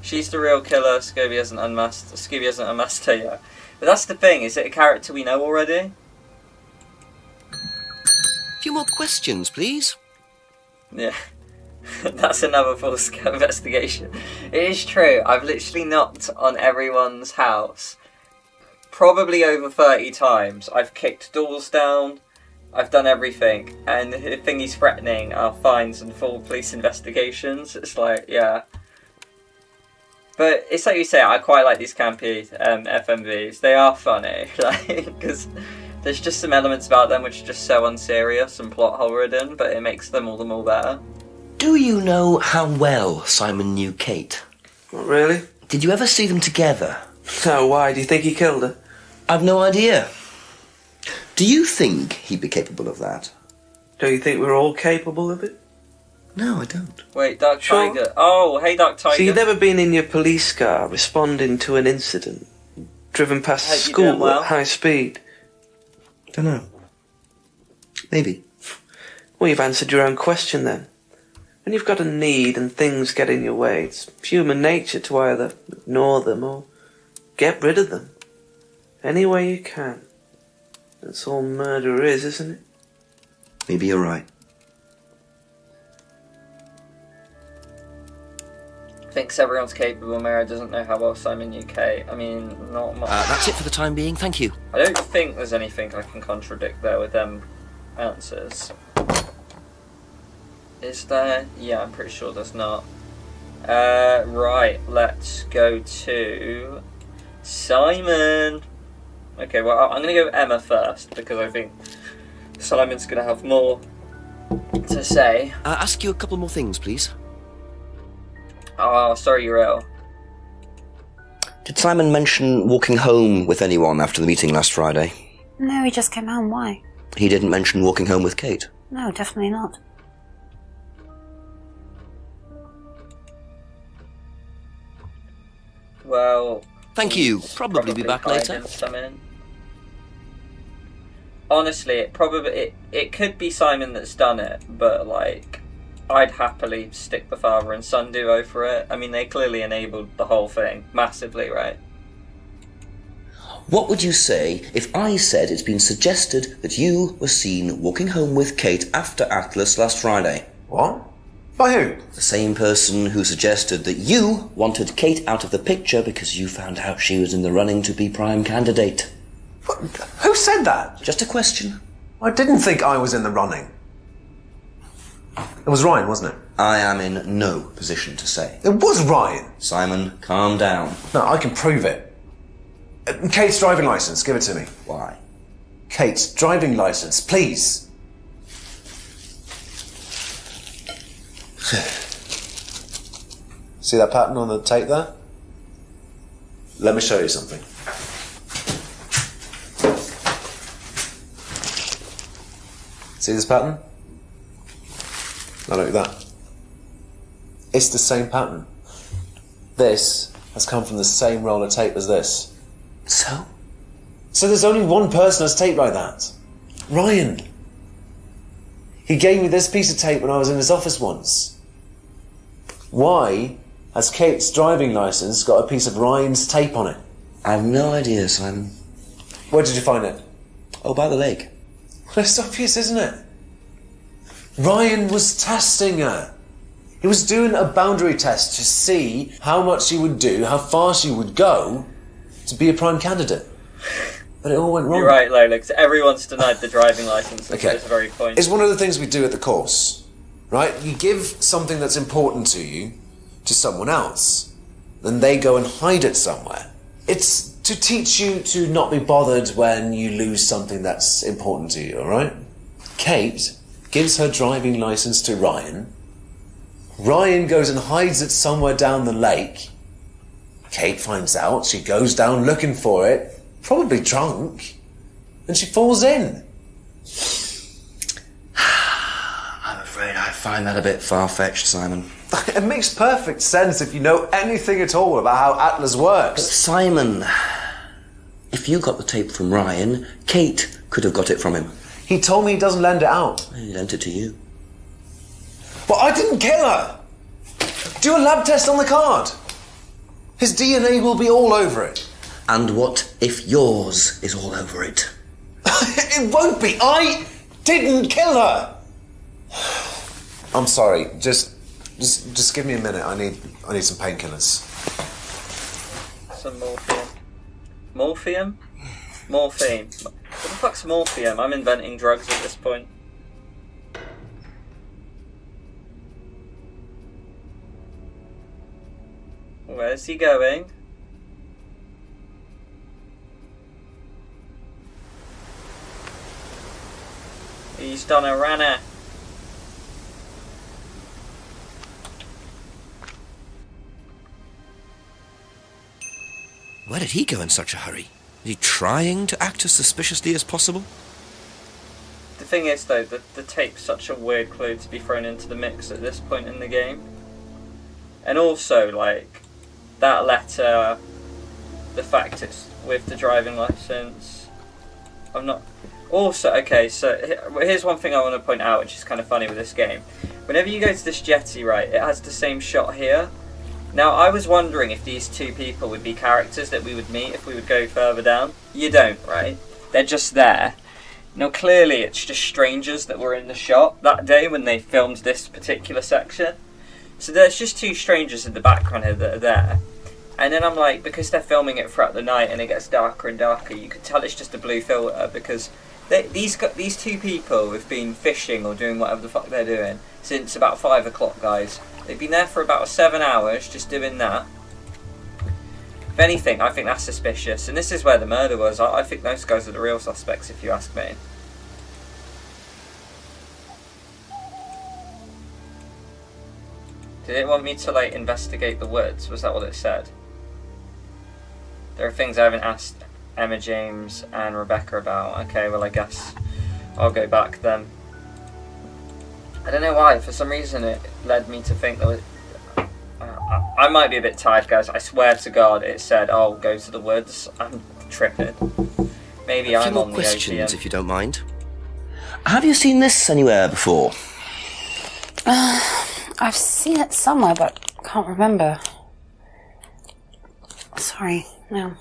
She's the real killer. Scooby hasn't unmasked her yet. But that's the thing. Is it a character we know already? A few more questions, please. Yeah. That's another full-scale investigation. It is true. I've literally knocked on everyone's house probably over 30 times. I've kicked doors down. I've done everything. And the thing he's threatening are fines and full police investigations. It's like, yeah. But it's like you say, I quite like these campy FMVs. They are funny, because there's just some elements about them which are just so unserious and plot hole ridden, but it makes them all the more better. Do you know how well Simon knew Kate? Not really. Did you ever see them together? So why? Do you think he killed her? I've no idea. Do you think he'd be capable of that? Do you think we're all capable of it? No, I don't. Wait, Dark Tiger. Oh, hey, Dark Tiger. So you've never been in your police car responding to an incident, driven past a school at high speed? Don't know. Maybe. Well, you've answered your own question then. When you've got a need and things get in your way, it's human nature to either ignore them or get rid of them. Any way you can. That's all murder is, isn't it? Maybe you're right. Thinks everyone's capable. Mara doesn't know how well Simon knew Kate. I mean, not much. That's it for the time being, thank you. I don't think there's anything I can contradict there with them answers. Is there? Yeah, I'm pretty sure there's not. Right, let's go to Simon. Okay, well, I'm going to go Emma first, because I think Simon's going to have more to say. Ask you a couple more things, please. Oh, sorry, you're ill. Did Simon mention walking home with anyone after the meeting last Friday? No, he just came home. Why? He didn't mention walking home with Kate? No, definitely not. Well... Thank you. Probably be back later. honestly, it could be Simon that's done it, but like, I'd happily stick the father and son duo for it. I mean, they clearly enabled the whole thing massively, right? What would you say if I said it's been suggested that you were seen walking home with Kate after Atlas last Friday? What? By who? The same person who suggested that you wanted Kate out of the picture because you found out she was in the running to be prime candidate. What? Who said that? Just a question. I didn't think I was in the running. It was Ryan, wasn't it? I am in no position to say. It was Ryan. Simon, calm down. No, I can prove it. Kate's driving licence, give it to me. Why? Kate's driving licence, please. See that pattern on the tape there? Let me show you something. See this pattern? Now look at that. It's the same pattern. This has come from the same roll of tape as this. So? So there's only one person that's tape like that. Ryan. He gave me this piece of tape when I was in his office once. Why has Kate's driving licence got a piece of Ryan's tape on it? I have no idea, Simon. Where did you find it? Oh, by the lake. Well, it's obvious, isn't it? Ryan was testing her. He was doing a boundary test to see how much she would do, how far she would go to be a prime candidate. But it all went wrong. You're right, Lola, because everyone's denied the driving licence at Okay. this very point. It's one of the things we do at the course, right? You give something that's important to you to someone else, then they go and hide it somewhere. It's to teach you to not be bothered when you lose something that's important to you, alright? Kate gives her driving licence to Ryan. Ryan goes and hides it somewhere down the lake. Kate finds out, she goes down looking for it, probably drunk, and she falls in. I'm afraid I find that a bit far-fetched, Simon. It makes perfect sense if you know anything at all about how Atlas works. But Simon, if you got the tape from Ryan, Kate could have got it from him. He told me he doesn't lend it out. He lent it to you. But I didn't kill her! Do a lab test on the card. His DNA will be all over it. And what if yours is all over it? It won't be. I didn't kill her. I'm sorry. Just give me a minute. I need some painkillers. Some morphine. Morphium? Morphine. What the fuck's morphium? I'm inventing drugs at this point. Where's he going? He's done a runner. Where did he go in such a hurry? Is he trying to act as suspiciously as possible? The thing is, though, the tape's such a weird clue to be thrown into the mix at this point in the game. And also, like, that letter, the fact it's with the driving licence. I'm not... Also, okay, so here's one thing I want to point out, which is kind of funny with this game. Whenever you go to this jetty, right, it has the same shot here. Now, I was wondering if these two people would be characters that we would meet if we would go further down. You don't, right? They're just there. Now, clearly, it's just strangers that were in the shot that day when they filmed this particular section. So there's just two strangers in the background here that are there. And then I'm like, because they're filming it throughout the night and it gets darker and darker, you could tell it's just a blue filter because these two people have been fishing or doing whatever the fuck they're doing since about 5 o'clock, guys. They've been there for about 7 hours just doing that. If anything, I think that's suspicious. And this is where the murder was. I think those guys are the real suspects, if you ask me. Did it want me to, like, investigate the woods? Was that what it said? There are things I haven't asked Emma James and Rebecca about. Okay, well, I guess I'll go back then. I don't know why. For some reason, it led me to think that I might be a bit tired, guys. I swear to God, it said, "Oh, go to the woods." I'm tripping. Maybe A few I'm more on the questions, OTM. if you don't mind. Have you seen this anywhere before? I've seen it somewhere, but can't remember. Sorry, no.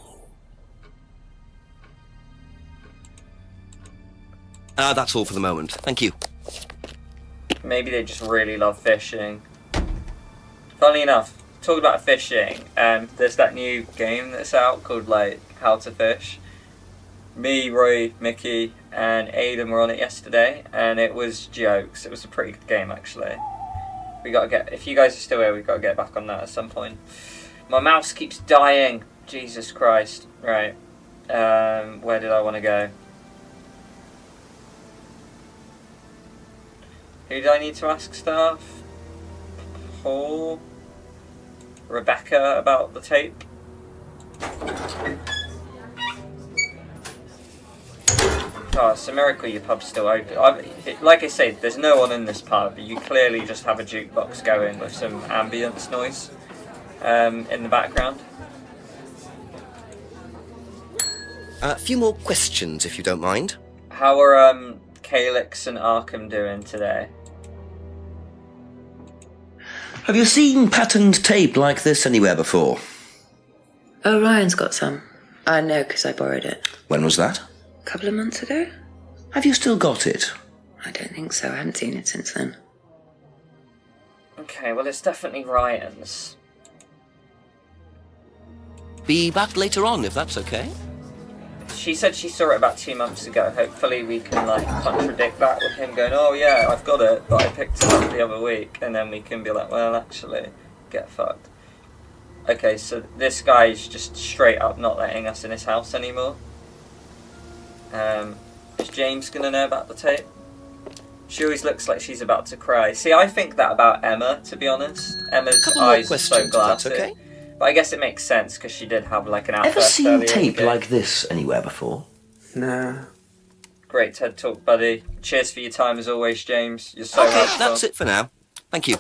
That's all for the moment. Thank you. Maybe they just really love fishing. Funnily enough, talking about fishing, there's that new game that's out called like How to Fish. Me, Roy, Mickey, and Aidan were on it yesterday, and it was jokes. It was a pretty good game actually. We gotta get, if you guys are still here, we've got to get back on that at some point. My mouse keeps dying. Jesus Christ. Right. Where did I want to go? Who do I need to ask stuff? Paul? Rebecca about the tape? Oh, it's a miracle your pub's still open. Like I say, there's no one in this pub. You clearly just have a jukebox going with some ambience noise in the background. A few more questions, if you don't mind. How are Calyx and Arkham doing today? Have you seen patterned tape like this anywhere before? Oh, Ryan's got some. I know because I borrowed it. When was that? A couple of months ago? Have you still got it? I don't think so. I haven't seen it since then. Okay, well it's definitely Ryan's. Be back later on, if that's okay. She said she saw it about 2 months ago. Hopefully we can like contradict that with him going, oh yeah, I've got it, but I picked it up the other week. And then we can be like, well actually, get fucked. Okay, so this guy's just straight up not letting us in his house anymore. Is James gonna know about the tape? She always looks like she's about to cry. See, I think that about Emma, to be honest. Emma's eyes are so glassy. Okay. But I guess it makes sense because she did have like an outburst. Ever seen earlier in tape the game. like this anywhere before? No. Great TED Talk, buddy. Cheers for your time as always, James. You're so Okay, helpful. that's it for now. Thank you.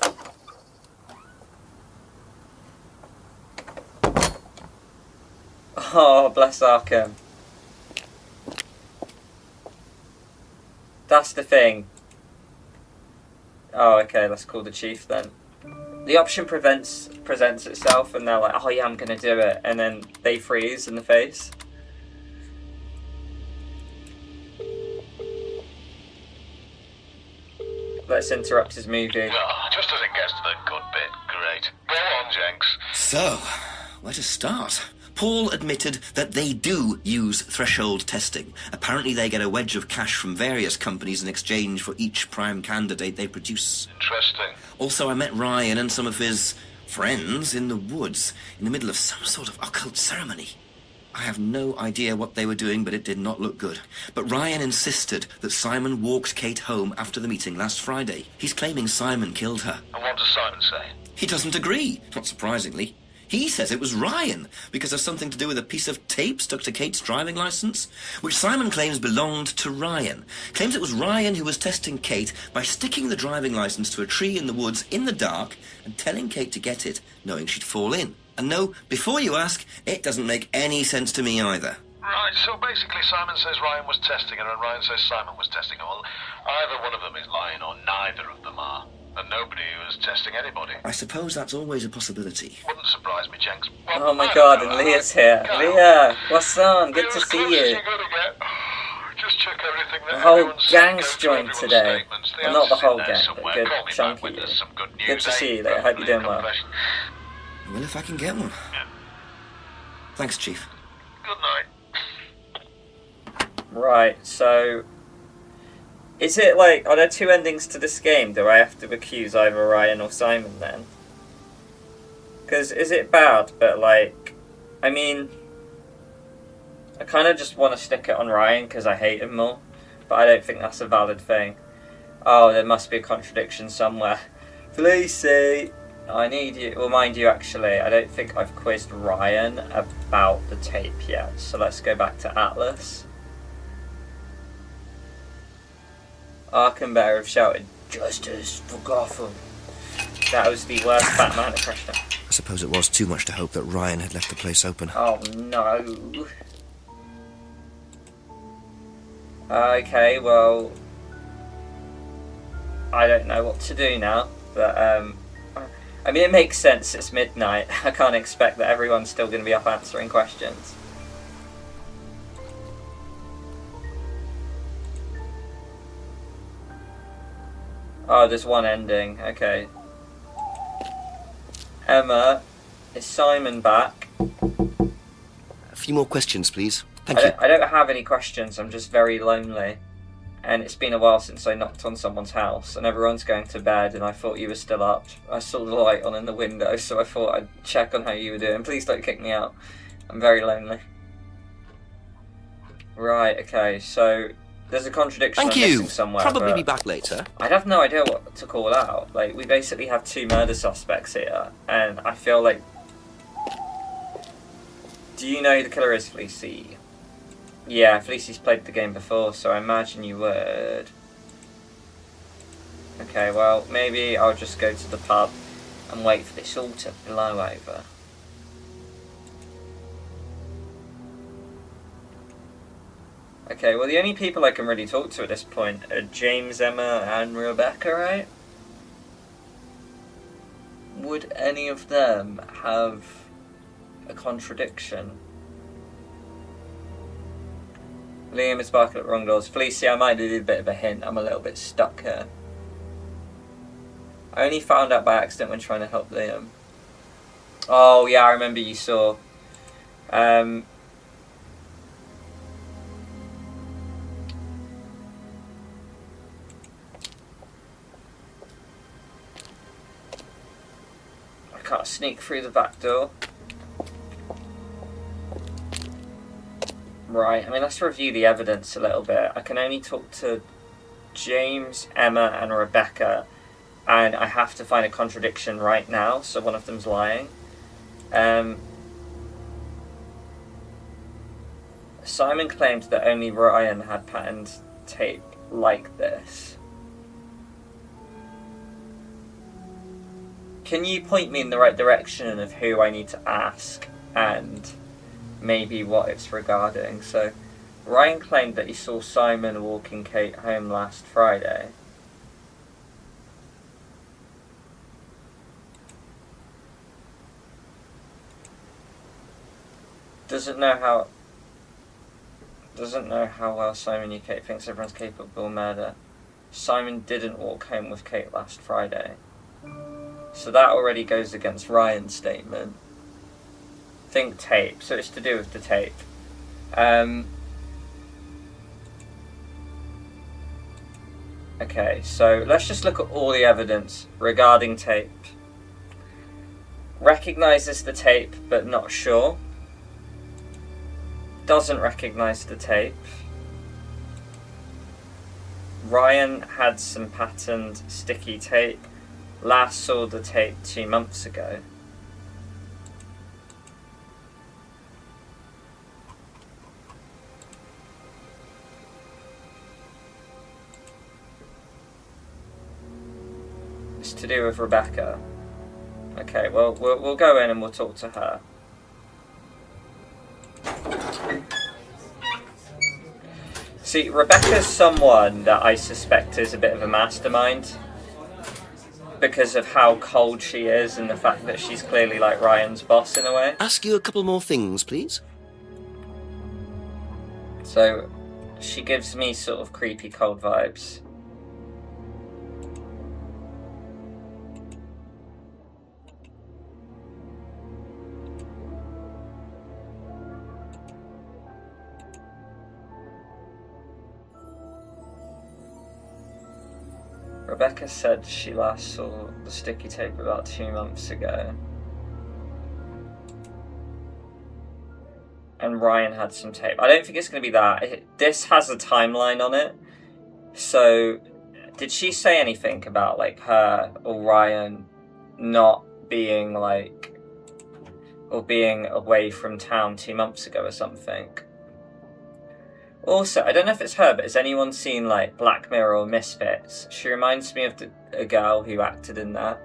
Oh, bless Arkham. That's the thing. Oh, okay, let's call the chief then. The option presents itself and they're like, oh yeah, I'm gonna do it. And then they freeze in the face. Let's interrupt his movie. Oh, just as it gets to the good bit, great. Go on, Jenks. So, where to start? Paul admitted that they do use threshold testing. Apparently they get a wedge of cash from various companies in exchange for each prime candidate they produce. Interesting. Also, I met Ryan and some of his friends in the woods in the middle of some sort of occult ceremony. I have no idea what they were doing, but it did not look good. But Ryan insisted that Simon walked Kate home after the meeting last Friday. He's claiming Simon killed her. And what does Simon say? He doesn't agree, not surprisingly. He says it was Ryan, because of something to do with a piece of tape stuck to Kate's driving licence, which Simon claims belonged to Ryan. Claims it was Ryan who was testing Kate by sticking the driving licence to a tree in the woods in the dark and telling Kate to get it, knowing she'd fall in. And no, before you ask, it doesn't make any sense to me either. Right, so basically Simon says Ryan was testing her and Ryan says Simon was testing her. Well, either one of them is lying or neither of them are. And nobody was testing anybody. I suppose that's always a possibility. Wouldn't surprise me, Jenks. Oh my god, and Leah's here. Leah, what's on? Good to see you. Just check everything The whole gang's joined today. Well, not the whole gang, but good chunky. Good to see you, Leah. Hope you're doing well. Well, if I can get one. Thanks, Chief. Good night. Right, so... Is it like, are there two endings to this game? Do I have to accuse either Ryan or Simon then? Because is it bad, but like, I mean, I kind of just want to stick it on Ryan because I hate him more, but I don't think that's a valid thing. Oh, there must be a contradiction somewhere. Felicie, I need you, well mind you actually, I don't think I've quizzed Ryan about the tape yet, so let's go back to Atlas. Arkham better have shouted, "Justice for Gotham." That was the worst Batman impression. I suppose it was too much to hope that Ryan had left the place open. Oh no. Okay, well, I don't know what to do now, but I mean, it makes sense, it's midnight. I can't expect that everyone's still going to be up answering questions. Oh, there's one ending, okay. Emma, is Simon back? A few more questions, please. Thank you. I don't have any questions, I'm just very lonely. And it's been a while since I knocked on someone's house, and everyone's going to bed, and I thought you were still up. I saw the light on in the window, so I thought I'd check on how you were doing. Please don't kick me out. I'm very lonely. Right, okay, so there's a contradiction Thank I'm you. missing somewhere. Probably be back later. I'd have no idea what to call out. Like, we basically have 2 murder suspects here, and I feel like... Do you know who the killer is, Fleecy? Yeah, Fleecy's played the game before, so I imagine you would. Okay, well, maybe I'll just go to the pub and wait for this all to blow over. Okay, well, the only people I can really talk to at this point are James, Emma, and Rebecca, right? Would any of them have a contradiction? Liam is barking at wrong doors. Felicia, I might need a bit of a hint. I'm a little bit stuck here. I only found out by accident when trying to help Liam. Oh, yeah, I remember you saw. I can't sneak through the back door. Right, I mean, let's review the evidence a little bit. I can only talk to James, Emma, and Rebecca, and I have to find a contradiction right now, so one of them's lying. Simon claimed that only Ryan had patterned tape like this. Can you point me in the right direction of who I need to ask, and maybe what it's regarding? So, Ryan claimed that he saw Simon walking Kate home last Friday. Doesn't know how well Simon knew Kate, thinks everyone's capable of murder. Simon didn't walk home with Kate last Friday. So that already goes against Ryan's statement. Think tape, so it's to do with the tape. Okay, so let's just look at all the evidence regarding tape. Recognises the tape, but not sure. Doesn't recognise the tape. Ryan had some patterned sticky tape. Last saw the tape 2 months ago. It's to do with Rebecca. Okay, well, we'll go in and we'll talk to her. See, Rebecca's someone that I suspect is a bit of a mastermind because of how cold she is and the fact that she's clearly like Ryan's boss in a way. Ask you a couple more things, please. So, she gives me sort of creepy cold vibes. Rebecca said she last saw the sticky tape about 2 months ago. And Ryan had some tape. I don't think it's going to be that. This has a timeline on it. So, did she say anything about, like, her or Ryan not being, like, or being away from town 2 months ago or something? Also, I don't know if it's her, but has anyone seen, like, Black Mirror or Misfits? She reminds me of a girl who acted in that.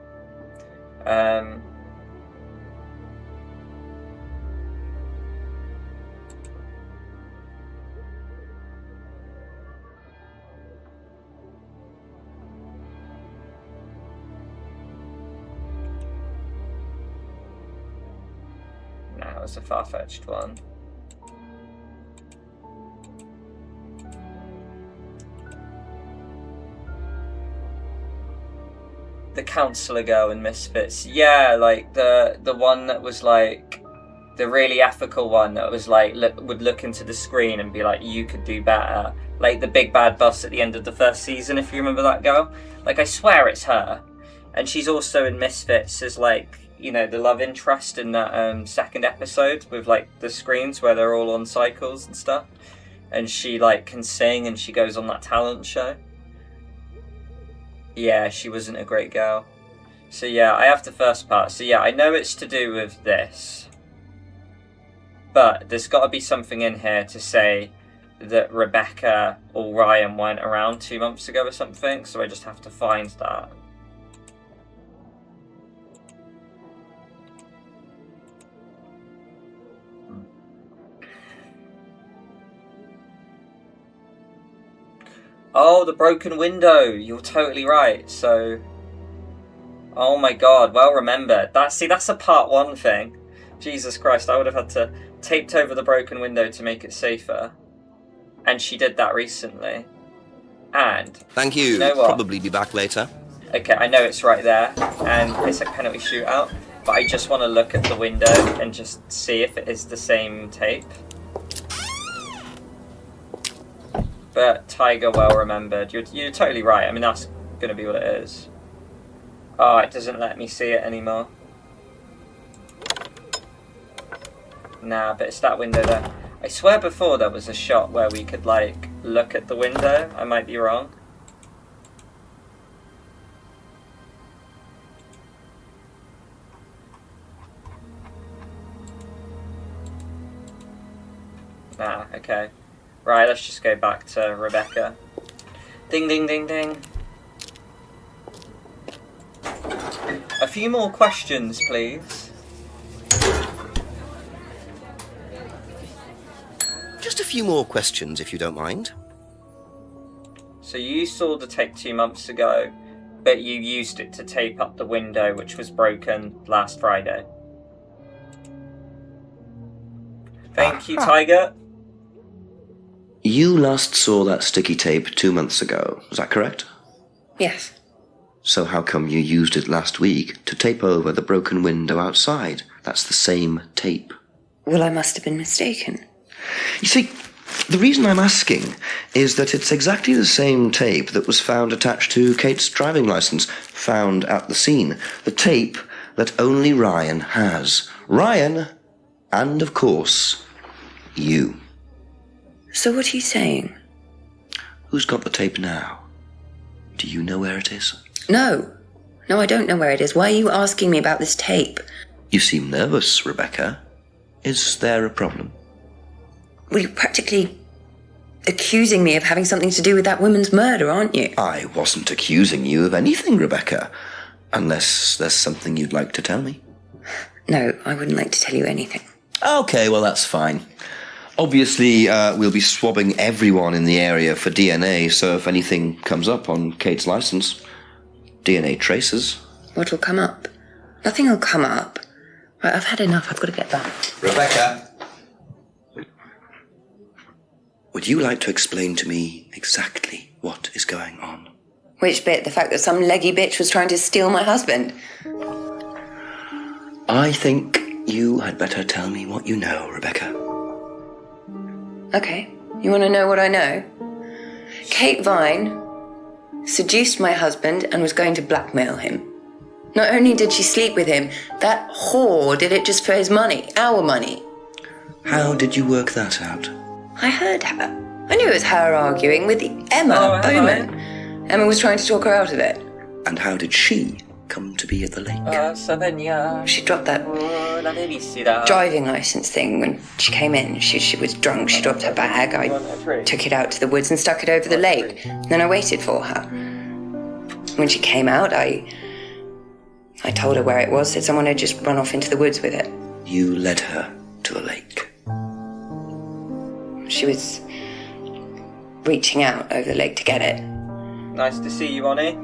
was a far-fetched one. The counsellor girl in Misfits. Yeah, like the one that was like the really ethical one that was like would look into the screen and be like, you could do better. Like the big bad boss at the end of the first season, if you remember that girl. Like I swear it's her. And she's also in Misfits as like, you know, the love interest in that second episode with like the screens where they're all on cycles and stuff. And she like can sing and she goes on that talent show. Yeah, she wasn't a great girl. So yeah, I have the first part. So yeah, I know it's to do with this. But there's got to be something in here to say that Rebecca or Ryan weren't around 2 months ago or something. So I just have to find that. Oh, the broken window. You're totally right. So, oh my god, well remembered. That's a part 1 thing. Jesus Christ, I would have had to taped over the broken window to make it safer. And she did that recently. And Thank you. You know what? Probably be back later. Okay, I know it's right there, and it's a penalty shootout. But I just want to look at the window and just see if it is the same tape. But Tiger, well remembered. You're totally right. I mean, that's going to be what it is. Oh, it doesn't let me see it anymore. Nah, but it's that window there. I swear before there was a shot where we could, like, look at the window. I might be wrong. Nah, okay. Right, let's just go back to Rebecca. Ding, ding, ding, ding. A few more questions, please. Just a few more questions, if you don't mind. So you saw the tape 2 months ago, but you used it to tape up the window, which was broken last Friday. Thank you, Tiger. You last saw that sticky tape 2 months ago, is that correct? Yes. So how come you used it last week to tape over the broken window outside? That's the same tape. Well, I must have been mistaken. You see, the reason I'm asking is that it's exactly the same tape that was found attached to Kate's driving license, found at the scene. The tape that only Ryan has. Ryan, and of course, you. So what are you saying? Who's got the tape now? Do you know where it is? No. No, I don't know where it is. Why are you asking me about this tape? You seem nervous, Rebecca. Is there a problem? Well, you're practically accusing me of having something to do with that woman's murder, aren't you? I wasn't accusing you of anything, Rebecca. Unless there's something you'd like to tell me. No, I wouldn't like to tell you anything. Okay, well, that's fine. Obviously, we'll be swabbing everyone in the area for DNA, so if anything comes up on Kate's license, DNA traces. What'll come up? Nothing will come up. Right, I've had enough. I've got to get back. Rebecca! Would you like to explain to me exactly what is going on? Which bit? The fact that some leggy bitch was trying to steal my husband? I think you had better tell me what you know, Rebecca. Okay. You want to know what I know? Kate Vine seduced my husband and was going to blackmail him. Not only did she sleep with him, that whore did it just for his money, our money. How did you work that out? I heard her. I knew it was her arguing with Emma Bowman. Emma was trying to talk her out of it. And how did she come to be at the lake? She dropped that driving license thing when she came in. She was drunk. She dropped her bag. I took it out to the woods and stuck it over the lake. Then I waited for her. When she came out, I told her where it was, said someone had just run off into the woods with it. You led her to the lake. She was reaching out over the lake to get it. Nice to see you, Bonnie.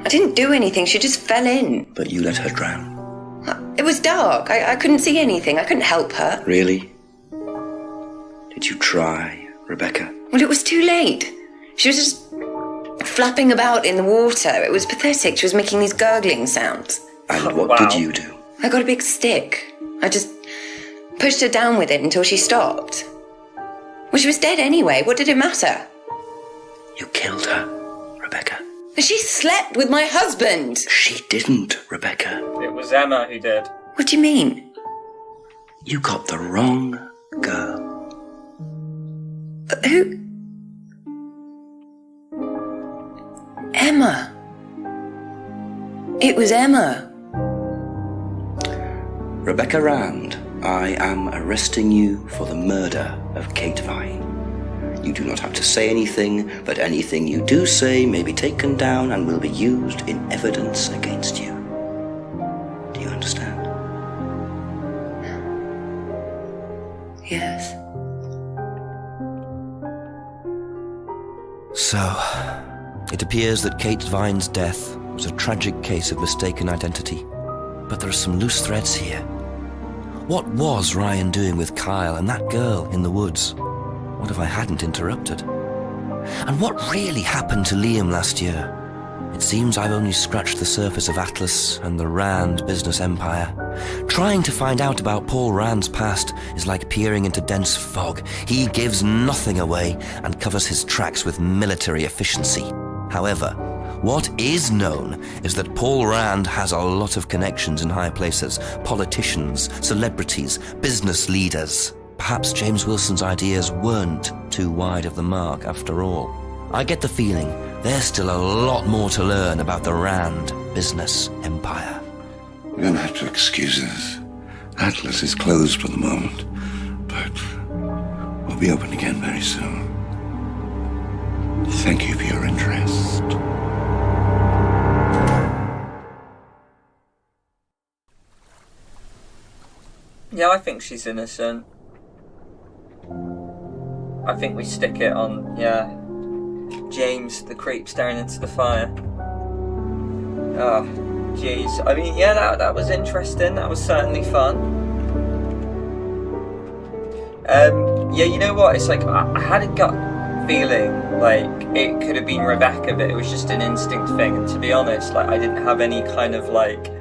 I didn't do anything. She just fell in. But you let her drown. It was dark. I couldn't see anything. I couldn't help her. Really? Did you try, Rebecca? Well, it was too late. She was just flapping about in the water. It was pathetic. She was making these gurgling sounds. And what did you do? I got a big stick. I just pushed her down with it until she stopped. Well, she was dead anyway. What did it matter? You killed her, Rebecca. She slept with my husband. She didn't, Rebecca. It was Emma who did. What do you mean? You got the wrong girl. Who? Emma. It was Emma. Rebecca Rand, I am arresting you for the murder of Kate Vine. You do not have to say anything, but anything you do say may be taken down and will be used in evidence against you. Do you understand? Yes. So, it appears that Kate Vine's death was a tragic case of mistaken identity. But there are some loose threads here. What was Ryan doing with Kyle and that girl in the woods? What if I hadn't interrupted? And what really happened to Liam last year? It seems I've only scratched the surface of Atlas and the Rand business empire. Trying to find out about Paul Rand's past is like peering into dense fog. He gives nothing away and covers his tracks with military efficiency. However, what is known is that Paul Rand has a lot of connections in high places, politicians, celebrities, business leaders. Perhaps James Wilson's ideas weren't too wide of the mark after all. I get the feeling there's still a lot more to learn about the Rand business empire. You're going to have to excuse us. Atlas is closed for the moment, but we'll be open again very soon. Thank you for your interest. Yeah, I think she's innocent. I think we stick it on, yeah, James, the creep staring into the fire. Oh, jeez. I mean, yeah, that was interesting. That was certainly fun. Yeah, you know what? It's like, I had a gut feeling like it could have been Rebecca, but it was just an instinct thing. And to be honest, like, I didn't have any kind of, like,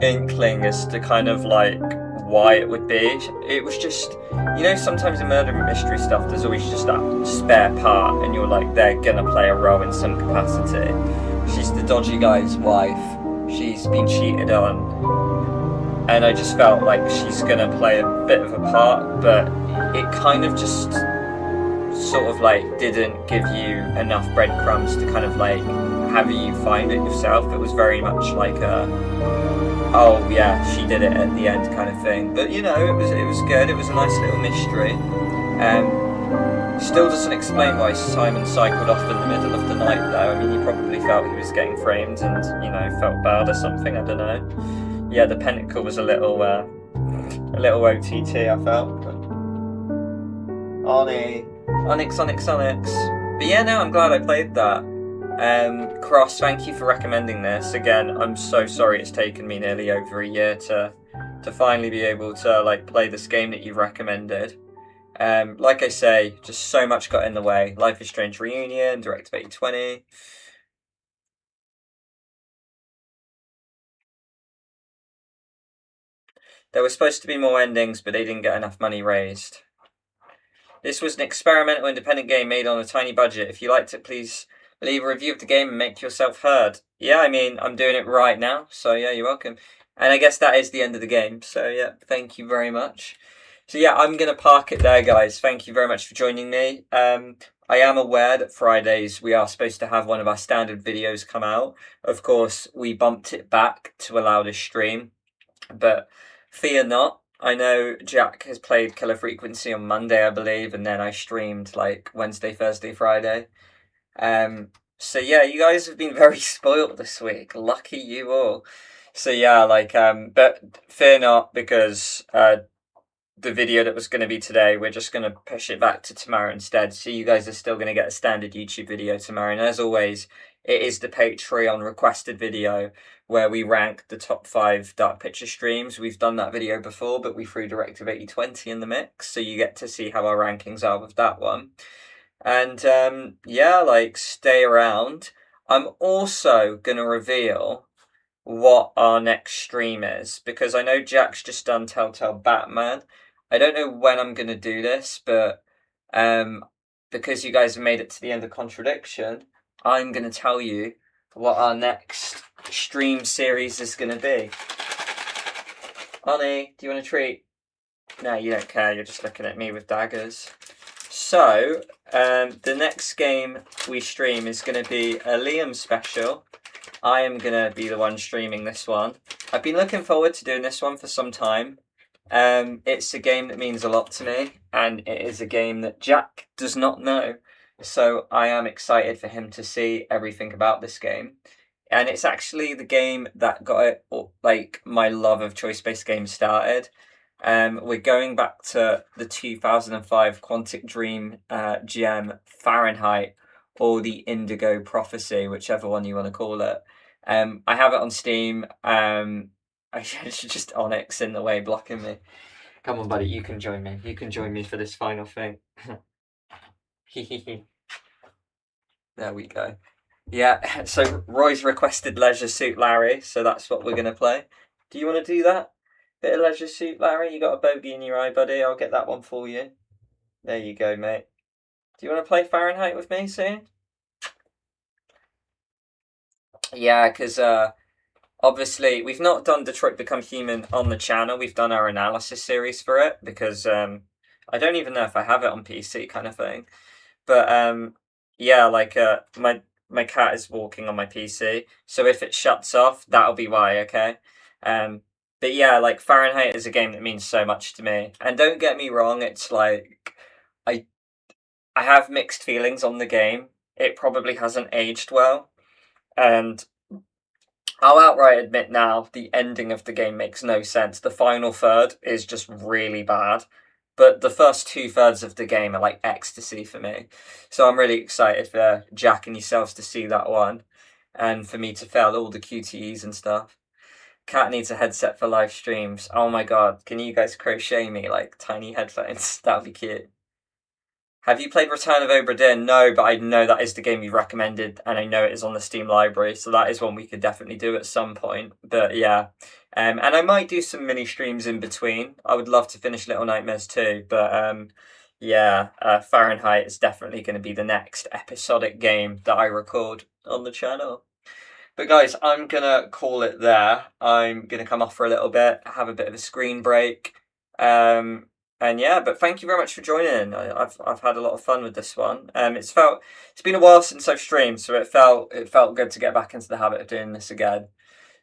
inkling as to kind of, like, why it would be. It was just, you know, sometimes in murder mystery stuff there's always just that spare part and you're like, they're gonna play a role in some capacity. She's the dodgy guy's wife, she's been cheated on, and I just felt like she's gonna play a bit of a part, but it kind of just sort of like didn't give you enough breadcrumbs to kind of like have you find it yourself. It was very much like a, oh yeah, she did it at the end kind of thing. But you know, it was good. It was a nice little mystery. Still doesn't explain why Simon cycled off in the middle of the night though. I mean, he probably felt he was getting framed and, you know, felt bad or something, I don't know. Yeah, the pentacle was a little OTT, I felt. But Onyx. But yeah, no, I'm glad I played that. Cross, thank you for recommending this. Again, I'm so sorry it's taken me nearly over a year to finally be able to like play this game that you've recommended. Like I say, just so much got in the way. Life is Strange Reunion, Directive 8020. There were supposed to be more endings, but they didn't get enough money raised. This was an experimental independent game made on a tiny budget. If you liked it, please leave a review of the game and make yourself heard. Yeah, I mean, I'm doing it right now, so yeah, you're welcome. And I guess that is the end of the game, so yeah, thank you very much. So yeah, I'm going to park it there, guys. Thank you very much for joining me. I am aware that Fridays we are supposed to have one of our standard videos come out. Of course, we bumped it back to allow this stream, but fear not. I know Jack has played Killer Frequency on Monday, I believe, and then I streamed like Wednesday, Thursday, Friday. So yeah, you guys have been very spoiled this week. Lucky you all. So yeah, like, but fear not, because the video that was going to be today, we're just going to push it back to tomorrow instead. So you guys are still going to get a standard YouTube video tomorrow. And as always, it is the Patreon requested video where we rank the top 5 Dark Picture streams. We've done that video before, but we threw Directive 8020 in the mix, so you get to see how our rankings are with that one. And yeah, like, stay around. I'm also going to reveal what our next stream is, because I know Jack's just done Telltale Batman. I don't know when I'm going to do this, but because you guys have made it to the end of Contradiction, I'm going to tell you what our next stream series is going to be. Honey, do you want a treat? No, you don't care. You're just looking at me with daggers. So, the next game we stream is going to be a Liam special. I am going to be the one streaming this one. I've been looking forward to doing this one for some time. It's a game that means a lot to me, and it is a game that Jack does not know. So I am excited for him to see everything about this game. And it's actually the game that got it, like, my love of choice-based games started. We're going back to the 2005 Quantic Dream gem Fahrenheit, or the Indigo Prophecy, whichever one you want to call it. I have it on Steam. It's just Onyx in the way, blocking me. Come on, buddy, you can join me. You can join me for this final thing. There we go. Yeah, so Roy's requested Leisure Suit Larry, so that's what we're going to play. Do you want to do that? Bit of Leisure Suit Larry? You got a bogey in your eye, buddy? I'll get that one for you. There you go, mate. Do you want to play Fahrenheit with me soon? Yeah, because obviously we've not done Detroit Become Human on the channel. We've done our analysis series for it, because I don't even know if I have it on PC, kind of thing. But yeah, like my cat is walking on my PC, so if it shuts off, that'll be why, okay? But yeah, like, Fahrenheit is a game that means so much to me. And don't get me wrong, it's like, I have mixed feelings on the game. It probably hasn't aged well. And I'll outright admit now, the ending of the game makes no sense. The final third is just really bad. But the first 2/3 of the game are like ecstasy for me. So I'm really excited for Jack and yourselves to see that one. And for me to fail all the QTEs and stuff. Cat needs a headset for live streams. Oh my god, can you guys crochet me like tiny headphones? That'd be cute. Have you played Return of Obra Dinn? No, but I know that is the game you recommended, and I know it is on the Steam library, so that is one we could definitely do at some point. But yeah, and I might do some mini streams in between. I would love to finish Little Nightmares too, but yeah, Fahrenheit is definitely going to be the next episodic game that I record on the channel. But guys, I'm going to call it there. I'm going to come off for a little bit, have a bit of a screen break. And yeah, but thank you very much for joining. I've had a lot of fun with this one. It's been a while since I've streamed, so it felt good to get back into the habit of doing this again.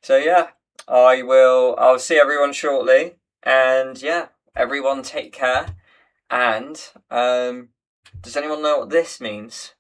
So yeah, I'll see everyone shortly, and yeah, everyone take care. And does anyone know what this means?